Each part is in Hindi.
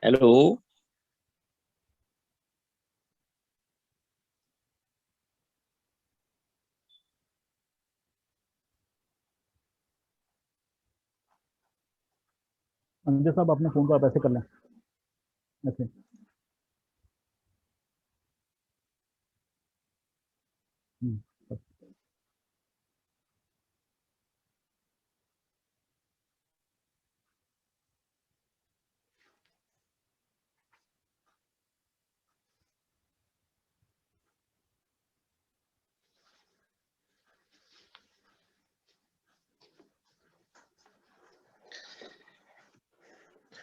हेलो। अंजय साहब अपने फ़ोन को आप ऐसे कर लें, ऐसे। हम्म,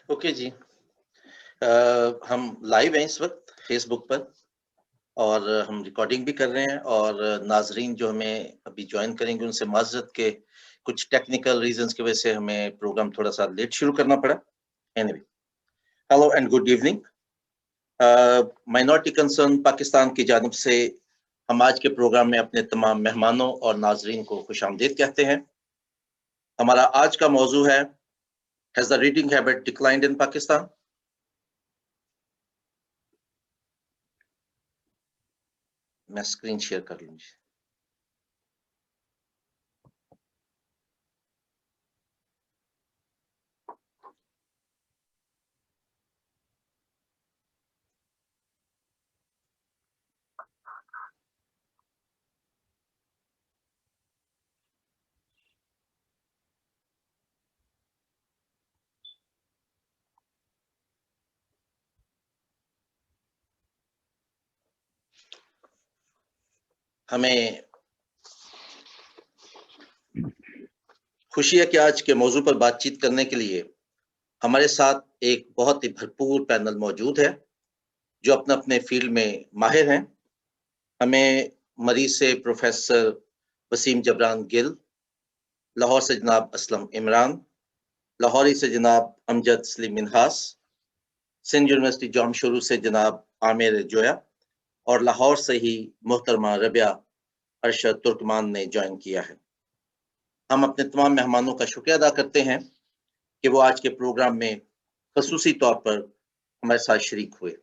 ओके जी। हम लाइव हैं इस वक्त फेसबुक पर और हम रिकॉर्डिंग भी कर रहे हैं और नाजरीन जो हमें अभी ज्वाइन करेंगे उनसे माजरत के कुछ टेक्निकल रीजंस की वजह से हमें प्रोग्राम थोड़ा सा लेट शुरू करना पड़ा। Anyway, hello and good evening. Minority concern Pakistan की जानिब से हम आज के प्रोग्राम में अपने तमाम मेहमानों और नाजरीन को खुशामदीद कहते हैं। हमारा आज का मौजू है has the reading habit declined in Pakistan. मैं स्क्रीन शेयर कर लूंगी। हमें खुशी है कि आज के मौजू पर बातचीत करने के लिए हमारे साथ एक बहुत ही भरपूर पैनल मौजूद है जो अपने अपने फील्ड में माहिर हैं। हमें मरीज से प्रोफेसर वसीम जबरान गिल, लाहौर से जनाब असलम इमरान, लाहौरी से जनाब अमजद सलीम मिन्हास, सिंध यूनिवर्सिटी जामशोरू से जनाब आमिर जोया और लाहौर से ही मोहतरमा रबिया अरशद तुर्कमान ने ज्वाइन किया है। हम अपने तमाम मेहमानों का शुक्रिया अदा करते हैं कि वो आज के प्रोग्राम में खसूसी तौर पर हमारे साथ शरीक हुए।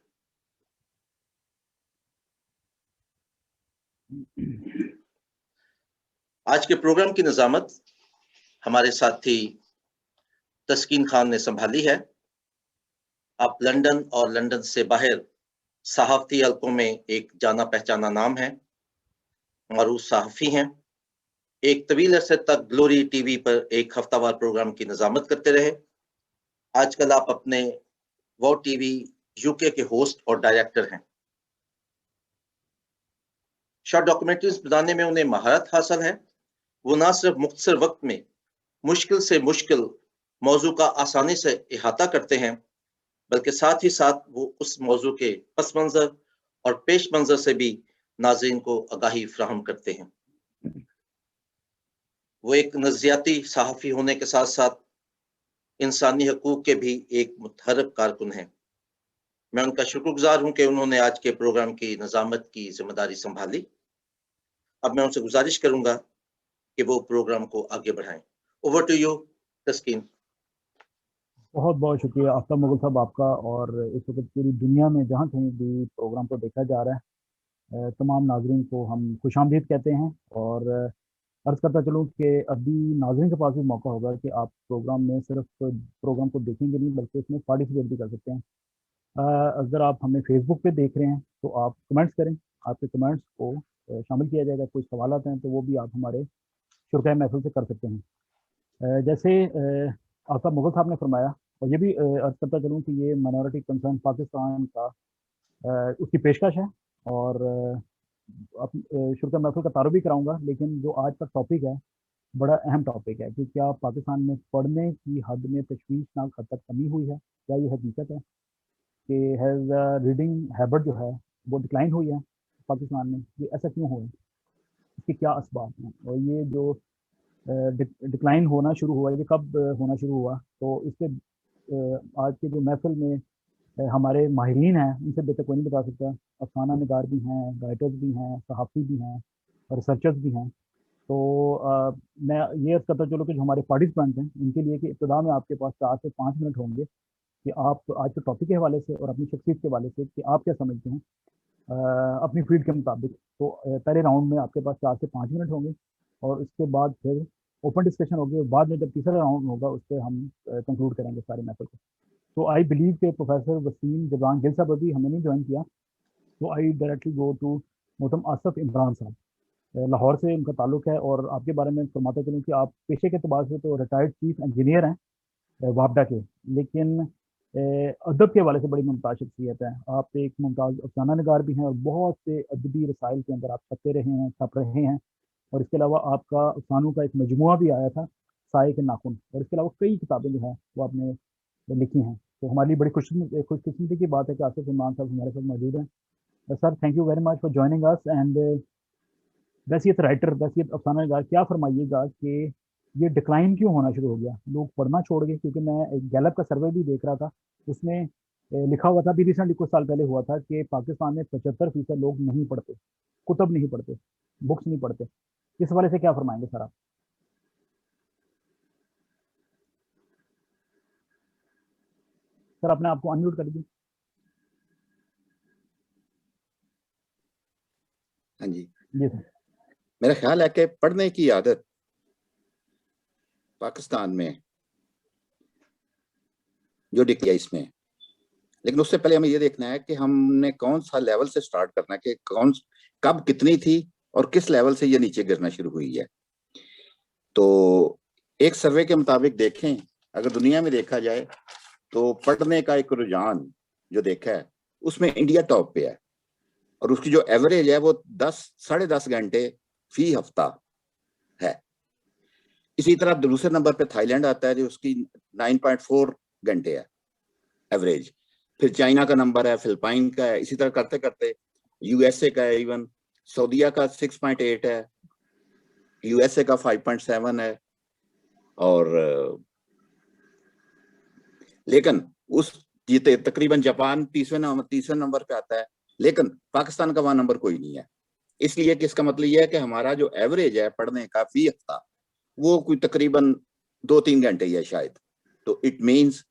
आज के प्रोग्राम की निजामत हमारे साथी तस्कीन खान ने संभाली है। आप लंदन और लंदन से बाहर सहाफती हलकों में एक जाना पहचाना नाम है, मारूफ सहाफ़ी हैं। एक तवील अरसे तक ग्लोरी टीवी पर एक हफ्तावार प्रोग्राम की निजामत करते रहे। आजकल आप अपने वो टीवी यूके के होस्ट और डायरेक्टर हैं। शॉर्ट डॉक्यूमेंट्रीज बनाने में उन्हें महारत हासिल है। वो न सिर्फ मुख्तसर वक्त में मुश्किल से मुश्किल मौजू का आसानी से इहाता करते हैं, बल्कि साथ ही साथ वो उस मौजू के पस मंजर और पेश मंजर से भी नाज़रीन को आगाही फ्राहम करते हैं। वो एक नज़रियाती सहाफ़ी होने के साथ साथ इंसानी हकूक़ के भी एक मुतहर्रिक कारकुन हैं। मैं उनका शुक्रगुजार हूं कि उन्होंने आज के प्रोग्राम की निजामत की जिम्मेदारी संभाली। अब मैं उनसे गुजारिश करूंगा कि वो प्रोग्राम को आगे बढ़ाएं। ओवर टू यू तस्कीन। बहुत बहुत शुक्रिया आफ्ताब मुगल साहब आपका। और इस वक्त पूरी दुनिया में जहाँ कहीं भी प्रोग्राम को देखा जा रहा है, तमाम नाजरीन को हम खुशामदीद कहते हैं। और अर्ज़ करता चलूँ कि अभी नाजरीन के पास भी मौका होगा कि आप प्रोग्राम में सिर्फ प्रोग्राम को देखेंगे नहीं बल्कि उसमें पार्टिसिपेट भी कर सकते हैं। अगर आप हमें फेसबुक पे देख रहे हैं तो आप कमेंट्स करें, आपके कमेंट्स को शामिल किया जाएगा। कोई सवाल आते हैं तो वो भी आप हमारे शुरकाए महफिल से कर सकते हैं। जैसे आफ्ताब मुगल साहब ने फरमाया, और ये भी अर्ज करता चलूँ कि ये माइनॉरिटी कंसर्न पाकिस्तान का उसकी पेशकश है। और शुरकाए महफिल का तारुफ भी कराऊंगा, लेकिन जो आज का टॉपिक है बड़ा अहम टॉपिक है कि क्या पाकिस्तान में पढ़ने की हद में तशवीशनाक हद तक कमी हुई है, क्या ये हकीकत है कि हैज़ रीडिंग हैबिट जो है वो डिक्लाइन हुई है पाकिस्तान में। ये ऐसा क्यों हुआ है, इसके क्या असबाब हैं, और ये जो डिक्लाइन होना शुरू हुआ है ये कब होना शुरू हुआ। तो इससे आज के जो महफिल में हमारे माहिरीन हैं उनसे बेहतर कोई नहीं बता सकता। अफसाना निगार भी हैं, राइटर्स भी हैं, सहाफ़ी भी हैं, रिसर्चर्स भी हैं। तो मैं ये अर्ज़ करता चलूँ कि जो हमारे पार्टिसिपेंट्स हैं उनके लिए कि इब्तिदा में आपके पास 4 से 5 मिनट होंगे कि आप आज के टॉपिक के हवाले से और अपनी शख्सियत के हवाले से कि आप क्या समझते हैं अपनी फील्ड के मुताबिक। तो पहले राउंड में आपके पास 4 से 5 मिनट होंगे और उसके बाद फिर ओपन डिस्कशन होगी और बाद में जब तीसरा राउंड होगा उस पर हम कंक्लूड करेंगे सारे मैटर को। तो आई बिलीव के प्रोफेसर वसीम जबान गिल साहब अभी हमें नहीं ज्वाइन किया, तो आई डायरेक्टली गो टू मोहतरम आसफ इमरान साहब। लाहौर से उनका ताल्लुक है और आपके बारे में फरमाता चलूँ कि आप पेशे के अतबार से तो रिटायर्ड चीफ इंजीनियर हैं वापडा के, लेकिन अदब के हवाले से बड़ी मुमताज़ शख्सियत है। आप एक मुमताज़ अफसाना निगार भी हैं और बहुत से अदबी रसाइल के अंदर आप छपते रहे हैं, छप रहे हैं। और इसके अलावा आपका अफसानों का एक मजमुआ भी आया था, साए के नाखून, और इसके अलावा कई किताबें जो हैं वो आपने लिखी हैं। तो हमारे लिए बड़ी खुशकिस्मती की बात है कि आसिफ इमरान साहब हमारे साथ मौजूद हैं। Sir, thank you very much for joining us. And वैसियत राइटर, वैसियत अफसाना निगार, क्या फरमाइएगा कि ये डिक्लाइन क्यों होना शुरू हो गया, लोग पढ़ना छोड़ गए? क्योंकि मैं एक गैलप का सर्वे भी देख रहा था, उसमें लिखा हुआ था, अभी रिसेंटली कुछ साल पहले हुआ था कि पाकिस्तान में 75% लोग नहीं पढ़ते, कुतब नहीं पढ़ते, बुक्स नहीं पढ़ते। इस हवाले से क्या फरमाएंगे सर आप? सर, अपने आपको अनम्यूट कर दीजिए। हाँ जी जी सर। मेरा ख्याल है कि पढ़ने की आदत पाकिस्तान में जो दिख गया इसमें, लेकिन उससे पहले हमें ये देखना है कि हमने कौन सा लेवल से स्टार्ट करना है, कि कौन कब कितनी थी और किस लेवल से ये नीचे गिरना शुरू हुई है। तो एक सर्वे के मुताबिक देखें, अगर दुनिया में देखा जाए तो पढ़ने का एक रुझान जो देखा है उसमें इंडिया टॉप पे है और उसकी जो एवरेज है वो 10 साढ़े 10 घंटे फी हफ्ता है। इसी तरह दूसरे नंबर पे थाईलैंड आता है जो उसकी 9.4 घंटे है एवरेज। फिर चाइना का नंबर है, फिलिपाइन का है, इसी तरह करते करते यूएसए का है, इवन सऊदीया का 6.8 है, यूएसए का 5.7 है। और लेकिन उस जीते तकरीबन जापान तीसरे नंबर पे आता है, लेकिन पाकिस्तान का वहां नंबर कोई नहीं है। इसलिए कि इसका मतलब यह है कि हमारा जो एवरेज है पढ़ने का फी हफ्ता वो कोई तकरीबन 2-3 घंटे ही है शायद। तो इट मीन्स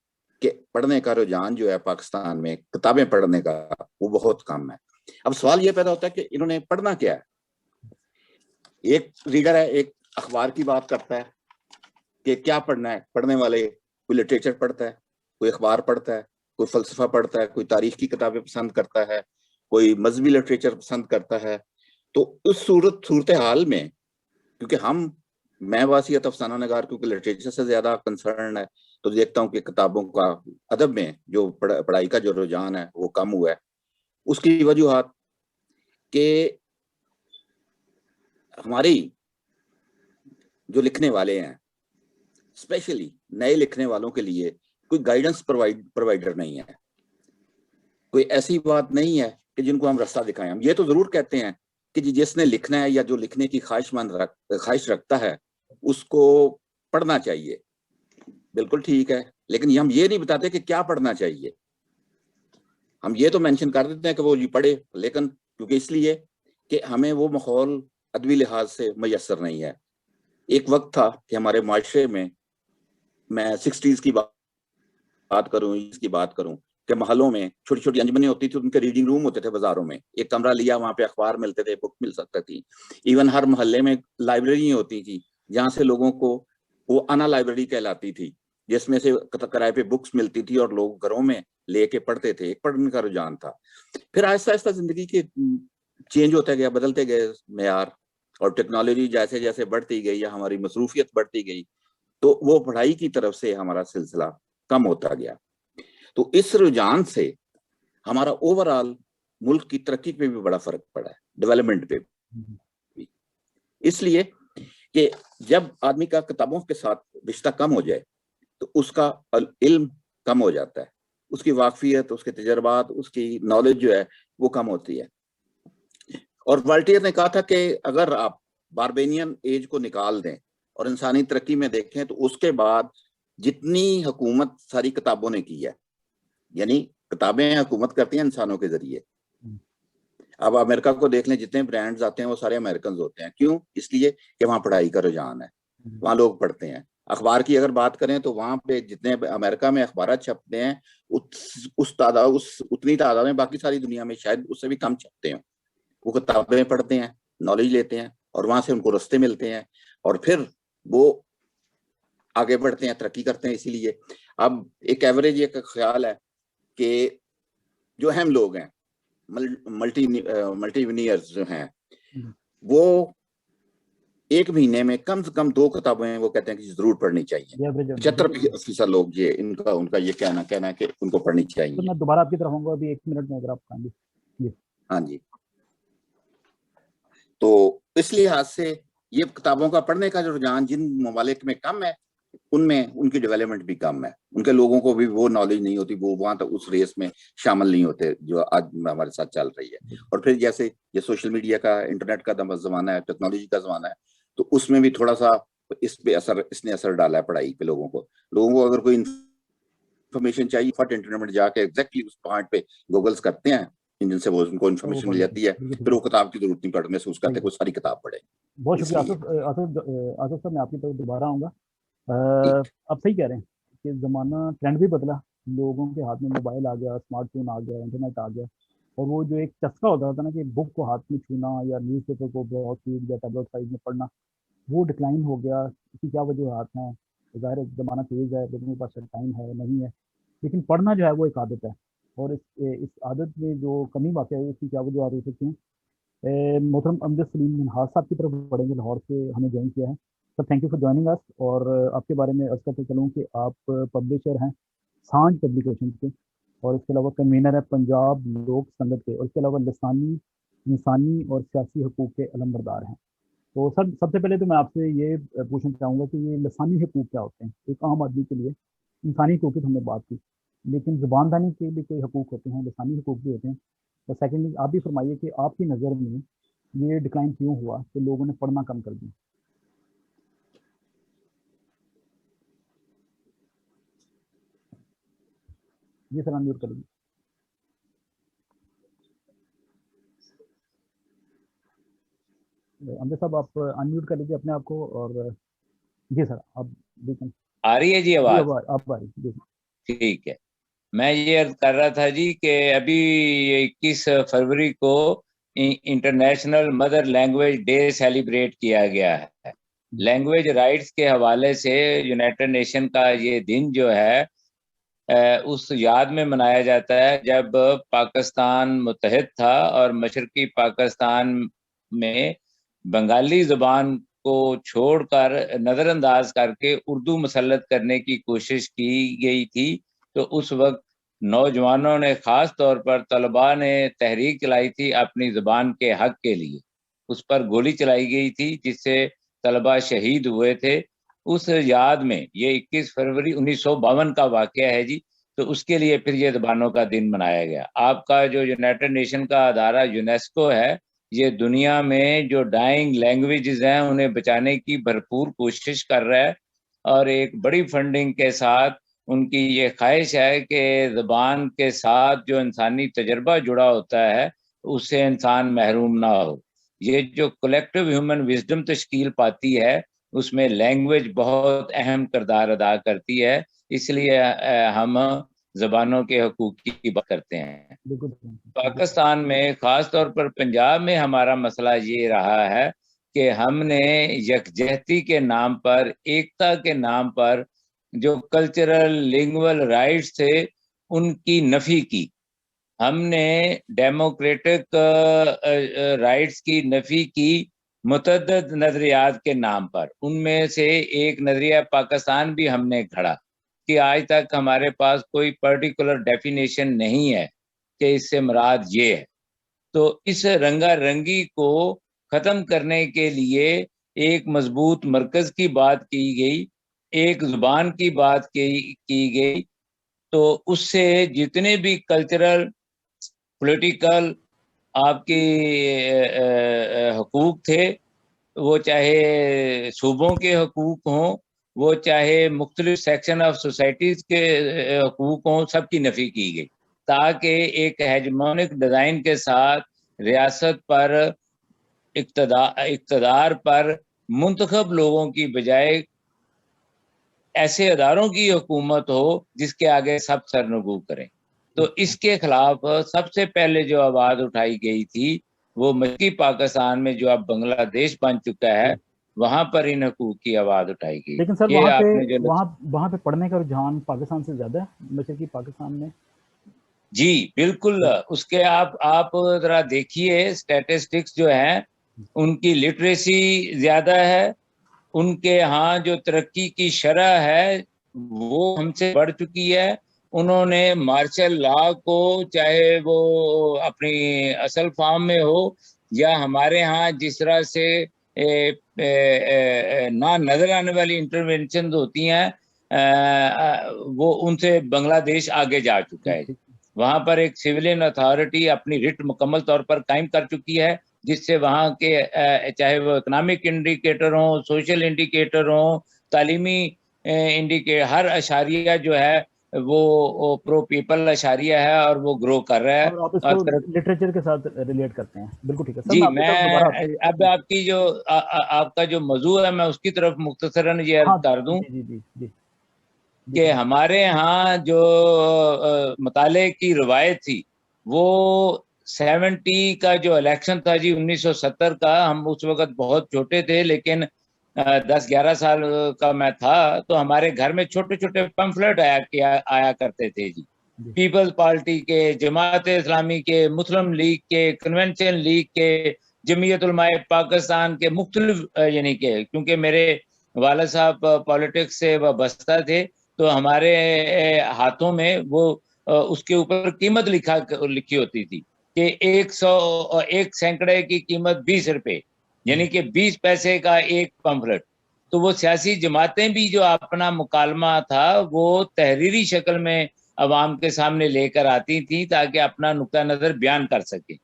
कि पढ़ने का रुझान जो है पाकिस्तान में किताबें पढ़ने का वो बहुत कम है। अब सवाल ये पैदा होता है कि इन्होंने पढ़ना क्या है। एक रीडर है, एक अखबार की बात करता है कि क्या पढ़ना है। पढ़ने वाले कोई लिटरेचर पढ़ता है, कोई अखबार पढ़ता है, कोई फलसफा पढ़ता है, कोई तारीख की किताबें पसंद करता है, कोई मजहबी लिटरेचर पसंद करता है। तो उस सूरत हाल में, क्योंकि मैं वासियत अफसाना नगार क्योंकि लिटरेचर से ज्यादा कंसर्न है, तो देखता हूँ कि किताबों का अदब में जो पढ़ाई का जो रुझान है वो कम हुआ है। उसकी वजूहात कि हमारी जो लिखने वाले हैं, स्पेशली नए लिखने वालों के लिए कोई गाइडेंस प्रोवाइडर नहीं है। कोई ऐसी बात नहीं है कि जिनको हम रास्ता दिखाएं। हम ये तो जरूर कहते हैं कि जिसने लिखना है या जो लिखने की ख्वाहिश रखता है उसको पढ़ना चाहिए, बिल्कुल ठीक है। लेकिन हम ये नहीं बताते कि क्या पढ़ना चाहिए। हम ये तो मेंशन कर देते हैं कि वो जी पढ़े, लेकिन क्योंकि इसलिए कि हमें वो माहौल अदबी लिहाज से मैसर नहीं है। एक वक्त था कि हमारे माशरे में, मैं 60s की बात करूं, इसकी बात करूं, कि महलों में छोटी छोटी अंजमनें होती थी, उनके रीडिंग रूम होते थे बाजारों में। एक कमरा लिया, वहां पे अखबार मिलते थे, बुक मिल सकती थी। इवन हर मोहल्ले में लाइब्रेरी होती थी जहां से लोगों को, वो अना लाइब्रेरी कहलाती थी, जिसमें से किराए पे बुक्स मिलती थी और लोग घरों में लेके पढ़ते थे। एक पढ़ने का रुझान था। फिर आहिस्ता आहिस्ता जिंदगी के चेंज होते गया, बदलते गए मेयार, और टेक्नोलॉजी जैसे जैसे बढ़ती गई या हमारी मसरूफियत बढ़ती गई, तो वो पढ़ाई की तरफ से हमारा सिलसिला कम होता गया। तो इस रुझान से हमारा ओवरऑल मुल्क की तरक्की पे भी बड़ा फर्क पड़ा है, डेवलपमेंट पे भी। इसलिए कि जब आदमी का किताबों के साथ रिश्ता कम हो जाए तो उसका इल्म कम हो जाता है, उसकी वाकफियत, उसके तजर्बात, उसकी नॉलेज जो है वो कम होती है। और वॉल्टेयर ने कहा था कि अगर आप बारबेनियन एज को निकाल दें और इंसानी तरक्की में देखें तो उसके बाद जितनी हुकूमत सारी किताबों ने की है, यानी किताबें हुकूमत करती हैं इंसानों के जरिए। अब अमेरिका को देख लें, जितने ब्रांड्स आते हैं वो सारे अमेरिकन होते हैं। क्यों? इसलिए कि वहां पढ़ाई का रुझान है, वहां लोग पढ़ते हैं। अखबार की अगर बात करें तो वहां पे जितने अमेरिका में अखबार छपते हैं उतनी तादाद में बाकी सारी दुनिया में शायद उससे भी कम छपते हैं। वो किताबें पढ़ते हैं, नॉलेज लेते हैं और वहां से उनको रास्ते मिलते हैं और फिर वो आगे बढ़ते हैं, तरक्की करते हैं। इसीलिए अब एक एवरेज एक ख्याल है कि जो अहम लोग हैं, मल्टीमिलियनर्स जो हैं, वो एक महीने में कम से कम 2 किताबें वो कहते हैं कि जरूर पढ़नी चाहिए। 75% लोग ये उनका ये कहना है कि उनको पढ़नी चाहिए। तो मैं दोबारा आपकी तरफ आऊंगा अभी 1 मिनट में, अगर आप कहेंगे। हाँ जी, तो इस लिहाज से ये किताबों का पढ़ने का जो रुझान जिन ममालिक में कम है, उनमें उनकी डेवलपमेंट भी कम है। उनके लोगों को भी वो नॉलेज नहीं होती, वो वहां तक उस रेस में शामिल नहीं होते जो आज हमारे साथ चल रही है। और फिर जैसे ये सोशल मीडिया का, इंटरनेट का जमाना है, टेक्नोलॉजी का जमाना है, तो उसमें भी थोड़ा सा इसने असर डाला है पढ़ाई पे। लोगों को अगर कोई इंफॉर्मेशन चाहिए, फट इंटरनेट में जाके एग्जैक्टली उस पॉइंट पे गूगल्स करते हैं, जिनसे वो उनको इन्फॉर्मेशन मिल जाती है, फिर वो किताब की जरूरत नहीं पड़ने से उसका कोई सारी किताब पढ़े। बहुत शुक्रिया आसिफ साहब, मैं आपकी तरफ दोबारा आऊंगा। आप सही कह रहे हैं कि ज़माना, ट्रेंड भी बदला, लोगों के हाथ में मोबाइल आ गया, स्मार्टफोन आ गया, इंटरनेट आ गया, और वो जो एक चस्का होता था ना कि बुक को हाथ में छूना या न्यूज़पेपर को ब्रॉडशीट या टैबलेट साइज में पढ़ना, वो डिक्लाइन हो गया। इसकी क्या वजूहत हैं? ज़ाहिर ज़माना तेज़ है, लोगों के पास टाइम है नहीं है, लेकिन पढ़ना जो है वो एक आदत है, और इस आदत में जो कमी वाक़ है उसकी क्या वजूहत हो सकती हैं? मोहतरम अमजद सलीम मिनहास साहब की तरफ बढ़ेंगे, लाहौर से हमें ज्वाइन किया है। Sir thank you for joining अस। और आपके बारे में अर्ज करते चलूँ कि आप पब्लिशर हैं सांझ पब्लिकेशन के, और इसके अलावा कन्वीनर है पंजाब लोक संगत के, और इसके अलावा लसानी, इंसानी और सियासी हकूक़ के अलमबरदार हैं। तो सर सबसे पहले तो मैं आपसे ये पूछना चाहूँगा कि ये लसानी हकूक़ क्या होते हैं एक आम आदमी के लिए? इंसानी हकूक़ की हमने बात की, लेकिन ज़ुबानदानी के भी कोई हकूक़ होते हैं, लसानी हकूक़ भी होते हैं। और सेकेंडली आप भी फरमाइए कि आपकी नज़र में ये डिक्लाइन क्यों हुआ कि लोगों ने पढ़ना कम कर दिया? जी सर, अनम्यूट करिए। अमजद साहब आप अनम्यूट कर लीजिए अपने आप को। और जी सर, आप देखें आ रही है जी आवाज़? आप आ रही जी। ठीक है, मैं ये अर्ज कर रहा था जी कि अभी 21 फरवरी को international mother language day celebrate किया गया है। लैंग्वेज राइट्स के हवाले से यूनाइटेड नेशन का ये दिन जो है उस याद में मनाया जाता है जब पाकिस्तान मुत्तहिद था और मशरकी पाकिस्तान में बंगाली ज़ुबान को छोड़कर, नज़रअंदाज करके उर्दू मुसल्लत करने की कोशिश की गई थी। तो उस वक्त नौजवानों ने, ख़ास तौर पर तलबा ने तहरीक चलाई थी अपनी ज़ुबान के हक़ के लिए। उस पर गोली चलाई गई थी जिससे तलबा शहीद हुए थे। उस याद में ये 21 फरवरी 1952 का वाक़या है जी। तो उसके लिए फिर ये ज़बानों का दिन मनाया गया। आपका जो यूनाइटेड नेशन का अदारा यूनेस्को है, ये दुनिया में जो डाइंग लैंग्वेजेस हैं उन्हें बचाने की भरपूर कोशिश कर रहा है, और एक बड़ी फंडिंग के साथ उनकी ये ख्वाहिश है कि ज़बान के साथ जो इंसानी तजर्बा जुड़ा होता है उससे इंसान महरूम ना हो। ये जो कलेक्टिव ह्यूमन विजडम तश्कील पाती है उसमें लैंग्वेज बहुत अहम किरदार अदा करती है। इसलिए हम ज़बानों के हकूक़ की बात करते हैं। पाकिस्तान में, ख़ास तौर पर पंजाब में, हमारा मसला ये रहा है कि हमने यकजहती के नाम पर, एकता के नाम पर जो कल्चरल लिंगुअल राइट्स थे उनकी नफ़ी की। हमने डेमोक्रेटिक राइट्स की नफ़ी की मुतअद्दिद नज़रियात के नाम पर। उनमें से एक नज़रिया पाकिस्तान भी हमने घड़ा कि आज तक हमारे पास कोई पर्टिकुलर डेफिनेशन नहीं है कि इससे मुराद ये है। तो इस रंगारंगी को ख़त्म करने के लिए एक मजबूत मरकज़ की बात की गई, एक ज़ुबान की बात की गई। तो उससे जितने भी कल्चरल, पॉलिटिकल आपके हकूक़ थे, वो चाहे सूबों के हकूक़ हों, वो चाहे मुख्तलिफ सेक्शन ऑफ सोसाइटीज़ के हकूक़ हों, सबकी नफ़ी की गई, ताकि एक हेजमोनिक डिज़ाइन के साथ रियासत पर, इक़्तिदार पर मुंतखब लोगों की बजाय ऐसे अदारों की हुकूमत हो जिसके आगे सब सरनगू करें। तो इसके खिलाफ सबसे पहले जो आवाज उठाई गई थी वो मशरकी पाकिस्तान में जो अब बांग्लादेश बन चुका है, वहां पर इन हकूक की आवाज उठाई गई। लेकिन सर ये वहाँ पे आपने जो वहाँ पे पढ़ने का रुझान पाकिस्तान से ज्यादा है मशरकी पाकिस्तान में। जी बिल्कुल, उसके आप जरा देखिए स्टैटिस्टिक्स जो है, उनकी लिटरेसी ज्यादा है, उनके यहाँ जो तरक्की की शरह है वो हमसे बढ़ चुकी है। उन्होंने मार्शल लॉ को, चाहे वो अपनी असल फॉर्म में हो या हमारे यहाँ जिस तरह से ना नजर आने वाली इंटरवेंशन होती हैं, वो उनसे बांग्लादेश आगे जा चुका है। वहां पर एक सिविलियन अथॉरिटी अपनी रिट मुकम्मल तौर पर कायम कर चुकी है, जिससे वहाँ के चाहे वो इकोनॉमिक इंडिकेटर हो, सोशल इंडिकेटर हो, तालीमी इंडिकेटर, हर अशारिया जो है वो प्रो पीपल अशारिया है और वो ग्रो कर रहा है। और आप इसको लिटरेचर के साथ रिलेट करते हैं, बिल्कुल ठीक है सर। जी, मैं अब आपकी जो आपका जो मौजू है मैं उसकी तरफ मुख्तसरन ये अर्ज कर दूं कि हमारे यहाँ जो मुताले की रवायत थी वो 70 का जो इलेक्शन था जी 1970 का, हम उस वक्त बहुत छोटे थे, लेकिन 10-11 साल का मैं था, तो हमारे घर में छोटे छोटे पम्फलेट आया करते थे जी, पीपल्स पार्टी के, जमात इस्लामी के, मुस्लिम लीग के, कन्वेंशन लीग के, जमीयत उलमाए पाकिस्तान के, मुख्तलिफ यानी के, क्योंकि मेरे वाला साहब पॉलिटिक्स से वाबस्ता थे, तो हमारे हाथों में वो उसके ऊपर कीमत लिखी होती थी कि 1 सैकड़े की कीमत 20 रुपए, यानी कि 20 पैसे का एक पम्फलेट। तो वो सियासी जमातें भी जो अपना मुकालमा था वो तहरीरी शक्ल में अवाम के सामने लेकर आती थी ताकि अपना नुक्ता नजर बयान कर सके।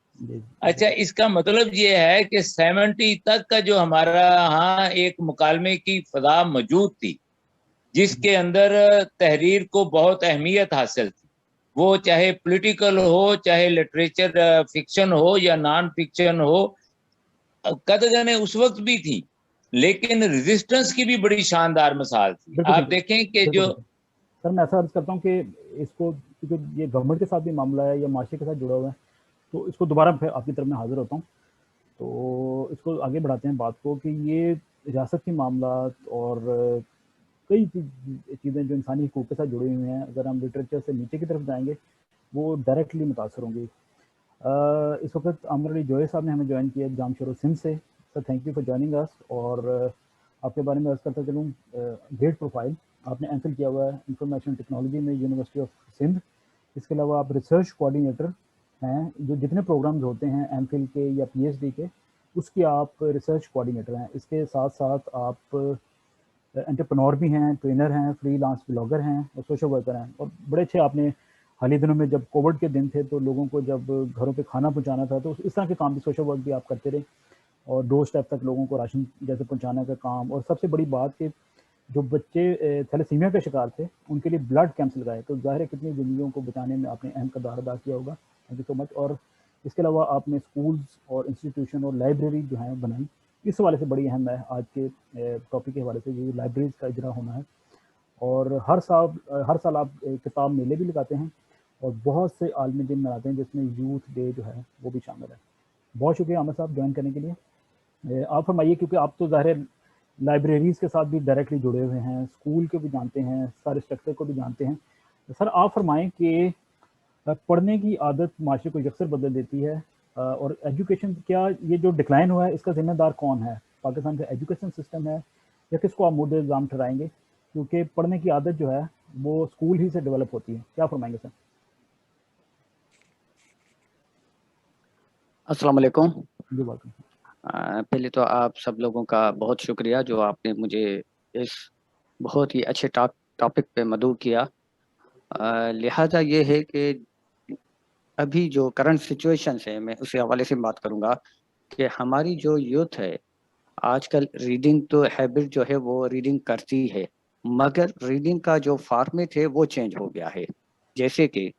अच्छा, इसका मतलब ये है कि 70 तक का जो हमारा यहाँ एक मुकालमे की फजा मौजूद थी, जिसके अंदर तहरीर को बहुत अहमियत हासिल थी, वो चाहे पॉलिटिकल हो, चाहे लिटरेचर फिक्शन हो या नॉन फिक्शन हो, कदगने उस वक्त भी थी, लेकिन रेजिस्टेंस की भी बड़ी शानदार मिसाल थी। आप देखें कि जो सर मैं ऐसा अर्ज करता हूँ कि इसको, क्योंकि ये गवर्नमेंट के साथ भी मामला है या माशरे के साथ जुड़ा हुआ है, तो इसको दोबारा फिर आपकी तरफ में हाजिर होता हूँ, तो इसको आगे बढ़ाते हैं बात को कि ये रियासत के मामला और कई चीज़ें जो इंसानी हकूक़ के साथ जुड़ी हुई हैं, अगर हम लिटरेचर से नीचे की तरफ जाएंगे वो डायरेक्टली मुतासर होंगी। इस वक्त आमर अली जोए साहब ने हमें ज्वाइन किया जामशोर सिंध से। Sir thank you for joining अस। और आपके बारे में अर्ज करता चलूँ, ग्रेट प्रोफाइल, आपने एमफिल किया हुआ है इंफॉर्मेशन टेक्नोलॉजी में यूनिवर्सिटी ऑफ सिंध। इसके अलावा आप रिसर्च कोऑर्डिनेटर हैं, जो जितने प्रोग्राम्स होते हैं एमफिल के या पीएचडी के, उसकी आप रिसर्च कोऑर्डिनेटर हैं। इसके साथ साथ आप एंटरप्रेन्योर भी हैं, ट्रेनर हैं, फ्रीलांस ब्लॉगर हैं और सोशल वर्कर हैं। और बड़े अच्छे, आपने हाल ही दिनों में जब कोविड के दिन थे तो लोगों को जब घरों पे खाना पहुंचाना था, तो इस तरह के काम भी, सोशल वर्क भी आप करते रहे और डोर स्टेप तक लोगों को राशन जैसे पहुंचाने का काम। और सबसे बड़ी बात कि जो बच्चे थैलेसीमिया के शिकार थे उनके लिए ब्लड कैंप्स लगाए, तो जाहिर है कितनी ज़िंदगियों को बचाने में आपने अहम किरदार अदा किया होगा। Thank you so much. और इसके अलावा आपने स्कूल्स और इंस्टीट्यूशन और लाइब्रेरी जो है बनाई, इस हवाले से बड़ी अहम है आज के टॉपिक के हवाले से, जो लाइब्रेरीज का इजरा होना है। और हर साल आप किताब मेले भी लगाते हैं और बहुत से आलमी दिन मनाते हैं, जिसमें यूथ डे जो है वो भी शामिल है। बहुत शुक्रिया आमिर साहब ज्वाइन करने के लिए। आप फरमाइए, क्योंकि आप तो ज़ाहिर लाइब्रेरीज के साथ भी डायरेक्टली जुड़े हुए हैं, स्कूल के भी जानते हैं, सारे स्ट्रक्चर को भी जानते हैं। सर आप फरमाएं कि पढ़ने की आदत माशरे को यकसर बदल देती है, और एजुकेशन, क्या ये जो डिक्लाइन हुआ है इसका जिम्मेदार कौन है? पाकिस्तान का एजुकेशन सिस्टम है या किसको आप मुद्दे इल्ज़ाम ठहराएंगे? क्योंकि पढ़ने की आदत जो है वो स्कूल ही से डेवलप होती है। क्या फरमाएंगे सर? अस्सलाम वालेकुम। जी वेलकम। पहले तो आप सब लोगों का बहुत शुक्रिया जो आपने मुझे इस बहुत ही अच्छे टॉपिक पे मदऊ किया। लिहाजा ये है कि अभी जो करंट सिचुएशंस है, मैं उस हवाले से बात करूँगा कि हमारी जो यूथ है आजकल रीडिंग तो हैबिट जो है वो रीडिंग करती है, मगर रीडिंग का जो फॉर्मेट है वो चेंज हो गया है। जैसे कि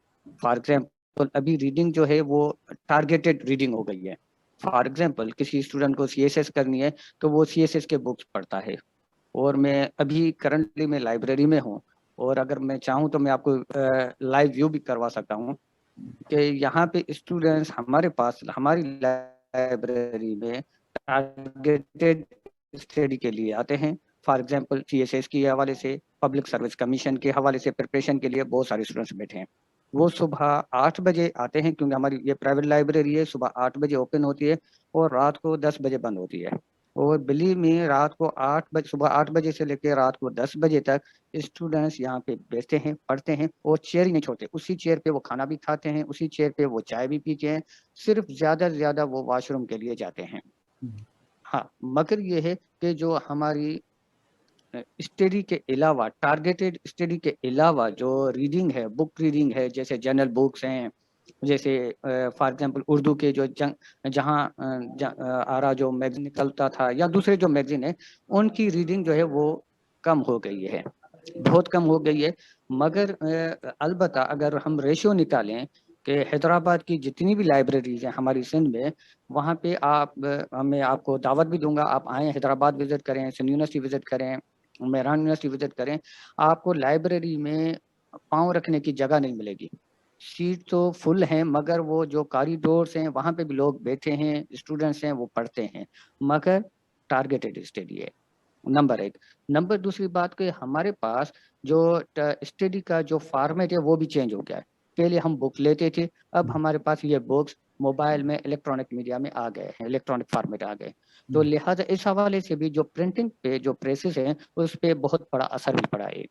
फॉर एग्जांपल अभी रीडिंग जो है वो टारगेटेड रीडिंग हो गई है। फॉर एग्जांपल किसी स्टूडेंट को सीएसएस करनी है तो वो सीएसएस के बुक्स पढ़ता है, और मैं अभी करंटली मैं लाइब्रेरी में हूँ, और अगर मैं चाहूँ तो मैं आपको लाइव व्यू भी करवा सकता हूँ कि यहाँ पे स्टूडेंट्स हमारे पास हमारी लाइब्रेरी में टारगेटेड स्टडी के लिए आते हैं। फॉर एग्जांपल CSS के हवाले से, पब्लिक सर्विस कमीशन के हवाले से प्रिपरेशन के लिए बहुत सारे स्टूडेंट्स बैठे हैं। वो सुबह 8 बजे आते हैं, क्योंकि हमारी ये प्राइवेट लाइब्रेरी है, सुबह 8 बजे ओपन होती है और रात को 10 बजे बंद होती है। और बिलीव में रात को 8 बजे, सुबह 8 बजे से लेकर रात को 10 बजे तक स्टूडेंट्स यहाँ पे बैठते हैं, पढ़ते हैं, और चेयर ही नहीं छोड़ते। उसी चेयर पे वो खाना भी खाते हैं, उसी चेयर पे वो चाय भी पीते हैं, सिर्फ ज्यादा से ज्यादा वो वॉशरूम के लिए जाते हैं। हाँ, मगर ये है कि जो हमारी स्टडी के अलावा, टारगेटेड स्टडी के अलावा जो रीडिंग है, बुक रीडिंग है, जैसे जर्नल बुक्स हैं, जैसे फॉर एग्जांपल उर्दू के जो जहाँ आरा जो मैगजीन निकलता था, या दूसरे जो मैगजीन है, उनकी रीडिंग जो है वो कम हो गई है, बहुत कम हो गई है। मगर अलबत्ता अगर हम रेशियो निकालें कि हैदराबाद की जितनी भी लाइब्रेरीज हैं हमारी सिंध में, वहाँ पे मैं आपको दावत भी दूंगा, आप आएँ हैदराबाद विजिट करें, सिंध यूनिवर्सिटी विजिट करें, मेहरान यूनिवर्सिटी विजिट करें, आपको लाइब्रेरी में पाँव रखने की जगह नहीं मिलेगी। सीट तो फुल हैं, मगर वो जो कॉरिडोर्स हैं वहाँ पे भी लोग बैठे हैं, स्टूडेंट्स हैं, वो पढ़ते हैं, मगर टारगेटेड स्टडी है, नंबर 1। नंबर दूसरी बात कि हमारे पास जो स्टडी का जो फॉर्मेट है वो भी चेंज हो गया है। पहले हम बुक लेते थे, अब हमारे पास ये बुक्स मोबाइल में इलेक्ट्रॉनिक मीडिया में आ गए हैं, इलेक्ट्रॉनिक फॉर्मेट आ गए। तो लिहाजा इस हवाले से भी जो प्रिंटिंग पे जो प्रेसेस हैं उस पर बहुत बड़ा असर भी पड़ा है।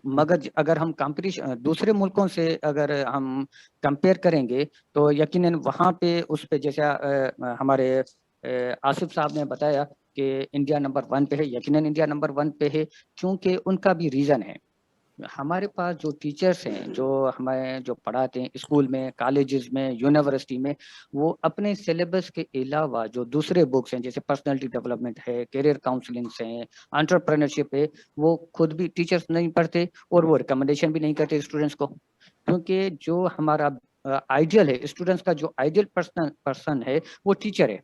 मगर अगर हम कंपटीशन दूसरे मुल्कों से अगर हम कंपेयर करेंगे तो यकीनन वहाँ पे उस पे जैसा हमारे आसिफ साहब ने बताया कि इंडिया नंबर 1 पे है, यकीनन इंडिया नंबर 1 पे है, क्योंकि उनका भी रीज़न है। हमारे पास जो टीचर्स हैं, जो हमें जो पढ़ाते हैं स्कूल में, कॉलेजेस में, यूनिवर्सिटी में, वो अपने सिलेबस के अलावा जो दूसरे बुक्स हैं, जैसे पर्सनालिटी डेवलपमेंट है, करियर काउंसलिंग्स हैं, एंटरप्रेन्योरशिप है, वो खुद भी टीचर्स नहीं पढ़ते और वो रिकमेंडेशन भी नहीं करते स्टूडेंट्स को। क्योंकि जो हमारा आइडियल है, स्टूडेंट्स का जो आइडियल पर्सन है वो टीचर है।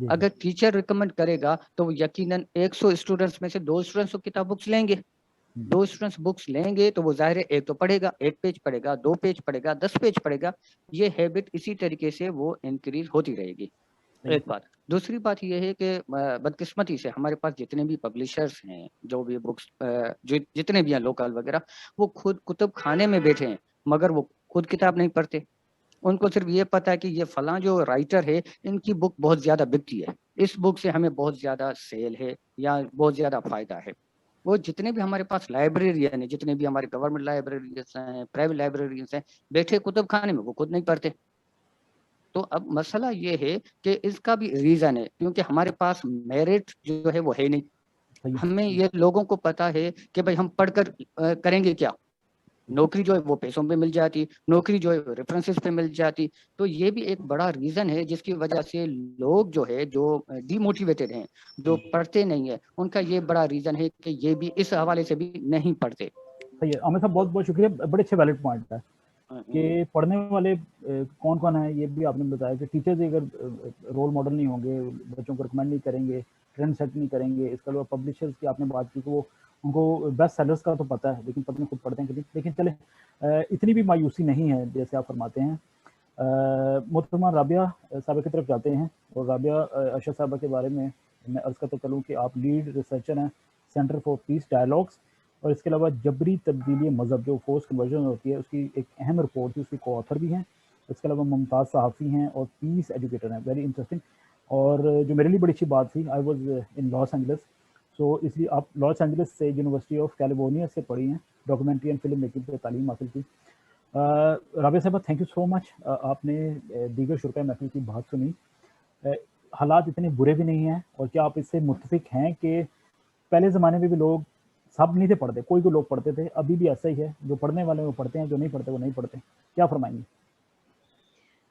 अगर टीचर रिकमेंड करेगा तो यकीनन 100 स्टूडेंट्स में से 2 स्टूडेंट्स तो किताब बुक्स लेंगे। 2 स्टूडेंट्स बुक्स लेंगे तो वो जाहिर है एक तो पढ़ेगा, 1 पेज पढ़ेगा, 2 पेज पढ़ेगा, 10 पेज पढ़ेगा। ये हैबिट इसी तरीके से वो इंक्रीज होती रहेगी। एक बात। दूसरी बात ये है कि बदकिस्मती से हमारे पास जितने भी पब्लिशर्स हैं, जो भी बुक्स जो जितने भी हैं लोकल वगैरह, वो खुद कुतुब खाने में बैठे हैं, मगर वो खुद किताब नहीं पढ़ते। उनको सिर्फ ये पता है कि ये फलां जो राइटर है, इनकी बुक बहुत ज्यादा बिकती है, इस बुक से हमें बहुत ज्यादा सेल है या बहुत ज्यादा फायदा है। वो जितने भी हमारे पास लाइब्रेरियन है, जितने भी हमारे गवर्नमेंट लाइब्रेरीज हैं, प्राइवेट लाइब्रेरीज हैं, बैठे कुतुब खाने में, वो खुद नहीं पढ़ते। तो अब मसला ये है कि इसका भी रीजन है, क्योंकि हमारे पास मेरिट जो है वो है नहीं। हमें ये लोगों को पता है कि भाई हम पढ़कर करेंगे क्या, नौकरी जो है वो पैसों पे मिल जाती, नौकरी जो है रेफरेंसेस पे मिल जाती। तो ये भी एक बड़ा रीजन है जिसकी वजह से लोग जो है, जो डिमोटिवेटेड हैं, जो पढ़ते नहीं है, उनका ये बड़ा रीजन है कि ये भी इस हवाले से भी नहीं पढ़ते। सही है आमिर साहब, बहुत बहुत शुक्रिया, बड़े अच्छे वैलिड पॉइंट है कि पढ़ने वाले कौन कौन है। ये भी आपने बताया कि टीचर्स अगर रोल मॉडल नहीं होंगे, बच्चों को रिकमेंड नहीं करेंगे, ट्रेंड सेट नहीं करेंगे। इसके अलावा पब्लिशर्स की आपने बात की कि वो उनको बेस्ट सेलर्स का तो पता है, लेकिन पता नहीं खुद पढ़ते हैं कि नहीं। लेकिन चले, इतनी भी मायूसी नहीं है जैसे आप फरमाते हैं। मोहतरमा राबिया साहबा की तरफ जाते हैं, और राबिया अशर साहबा के बारे में मैं अर्ज़ करता चलूँ कि आप लीड रिसर्चर हैं सेंटर फॉर पीस डायलॉग्स, और इसके अलावा जबरी तब्दीली मज़हब जो फोर्स कन्वर्जन होती है उसकी एक अहम रिपोर्ट थी, उसकी को ऑथर भी हैं। इसके अलावा मुमताज़ सहाफ़ी हैं और पीस एजुकेटर हैं, वेरी इंटरेस्टिंग। और जो मेरे लिए बड़ी अच्छी बात थी, I was in Los Angeles, so इसलिए आप लॉस एंजलिस से यूनिवर्सिटी ऑफ कैलिफोर्निया से पढ़ी हैं, डॉक्यूमेंट्री एंड फिल्म मेकिंग पर तालीम हासिल की। राबिया साहबा, थैंक यू सो मच, आपने दीगर शुरा महफिल की बात सुनी। हालात इतने बुरे भी नहीं हैं, और क्या आप इससे मुत्तफिक हैं कि पहले ज़माने में भी लोग सब नहीं थे पढ़ते, कोई को लोग पढ़ते थे, अभी भी ऐसा ही है, जो पढ़ने वाले वो पढ़ते हैं, जो नहीं पढ़ते वो नहीं पढ़ते। क्या फरमाएंगे?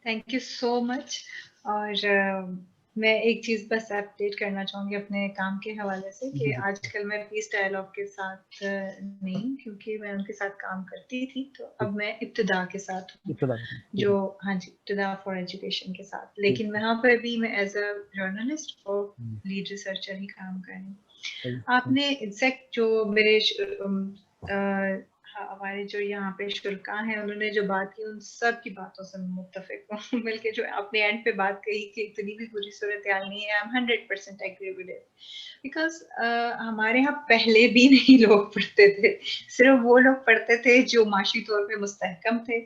Thank you so much. और मैं एक चीज़ बस अपडेट करना चाहूँगी अपने काम के हवाले से कि आजकल मैं पीस डायलॉग के साथ नहीं, क्योंकि मैं उनके साथ काम करती थी, तो अब मैं इब्तिदा के साथ हूँ, जो हाँ जी, इब्तिदा फॉर एजुकेशन के साथ। लेकिन वहाँ पर भी मैं एज अ जर्नलिस्ट और लीड रिसर्चर ही काम कर रही हूँ। आपने एग्जैक्ट जो मेरे हमारे जो यहाँ पे शुल्का हैं उन्होंने जो बात की उन सब की बातों से मुत्तफिक हूँ। बल्कि जो आपने एंड पे बात कही कि इतनी भी बुरी सूरत हाल नहीं है, I am 100% agree with it, because हमारे यहाँ पहले भी नहीं लोग पढ़ते थे, सिर्फ वो लोग पढ़ते थे जो माशी तौर पे मुस्तहकम थे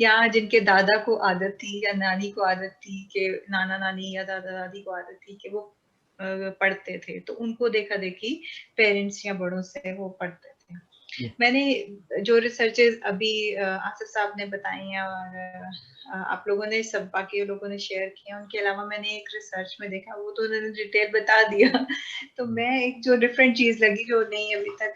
या जिनके दादा को आदत थी या नानी को आदत थी कि नाना नानी या दादा दादी को आदत थी कि वो पढ़ते थे, तो उनको देखा देखी पेरेंट्स या बड़ों से वो पढ़ते थे। मैंने जो रिसर्चेस अभी आसिफ साहब ने बताई हैं और आप लोगों ने सब बाकी लोगों ने शेयर किया, उनके अलावा मैंने एक रिसर्च में देखा, वो तो उन्होंने डिटेल बता दिया तो मैं एक जो डिफरेंट चीज लगी जो नहीं अभी तक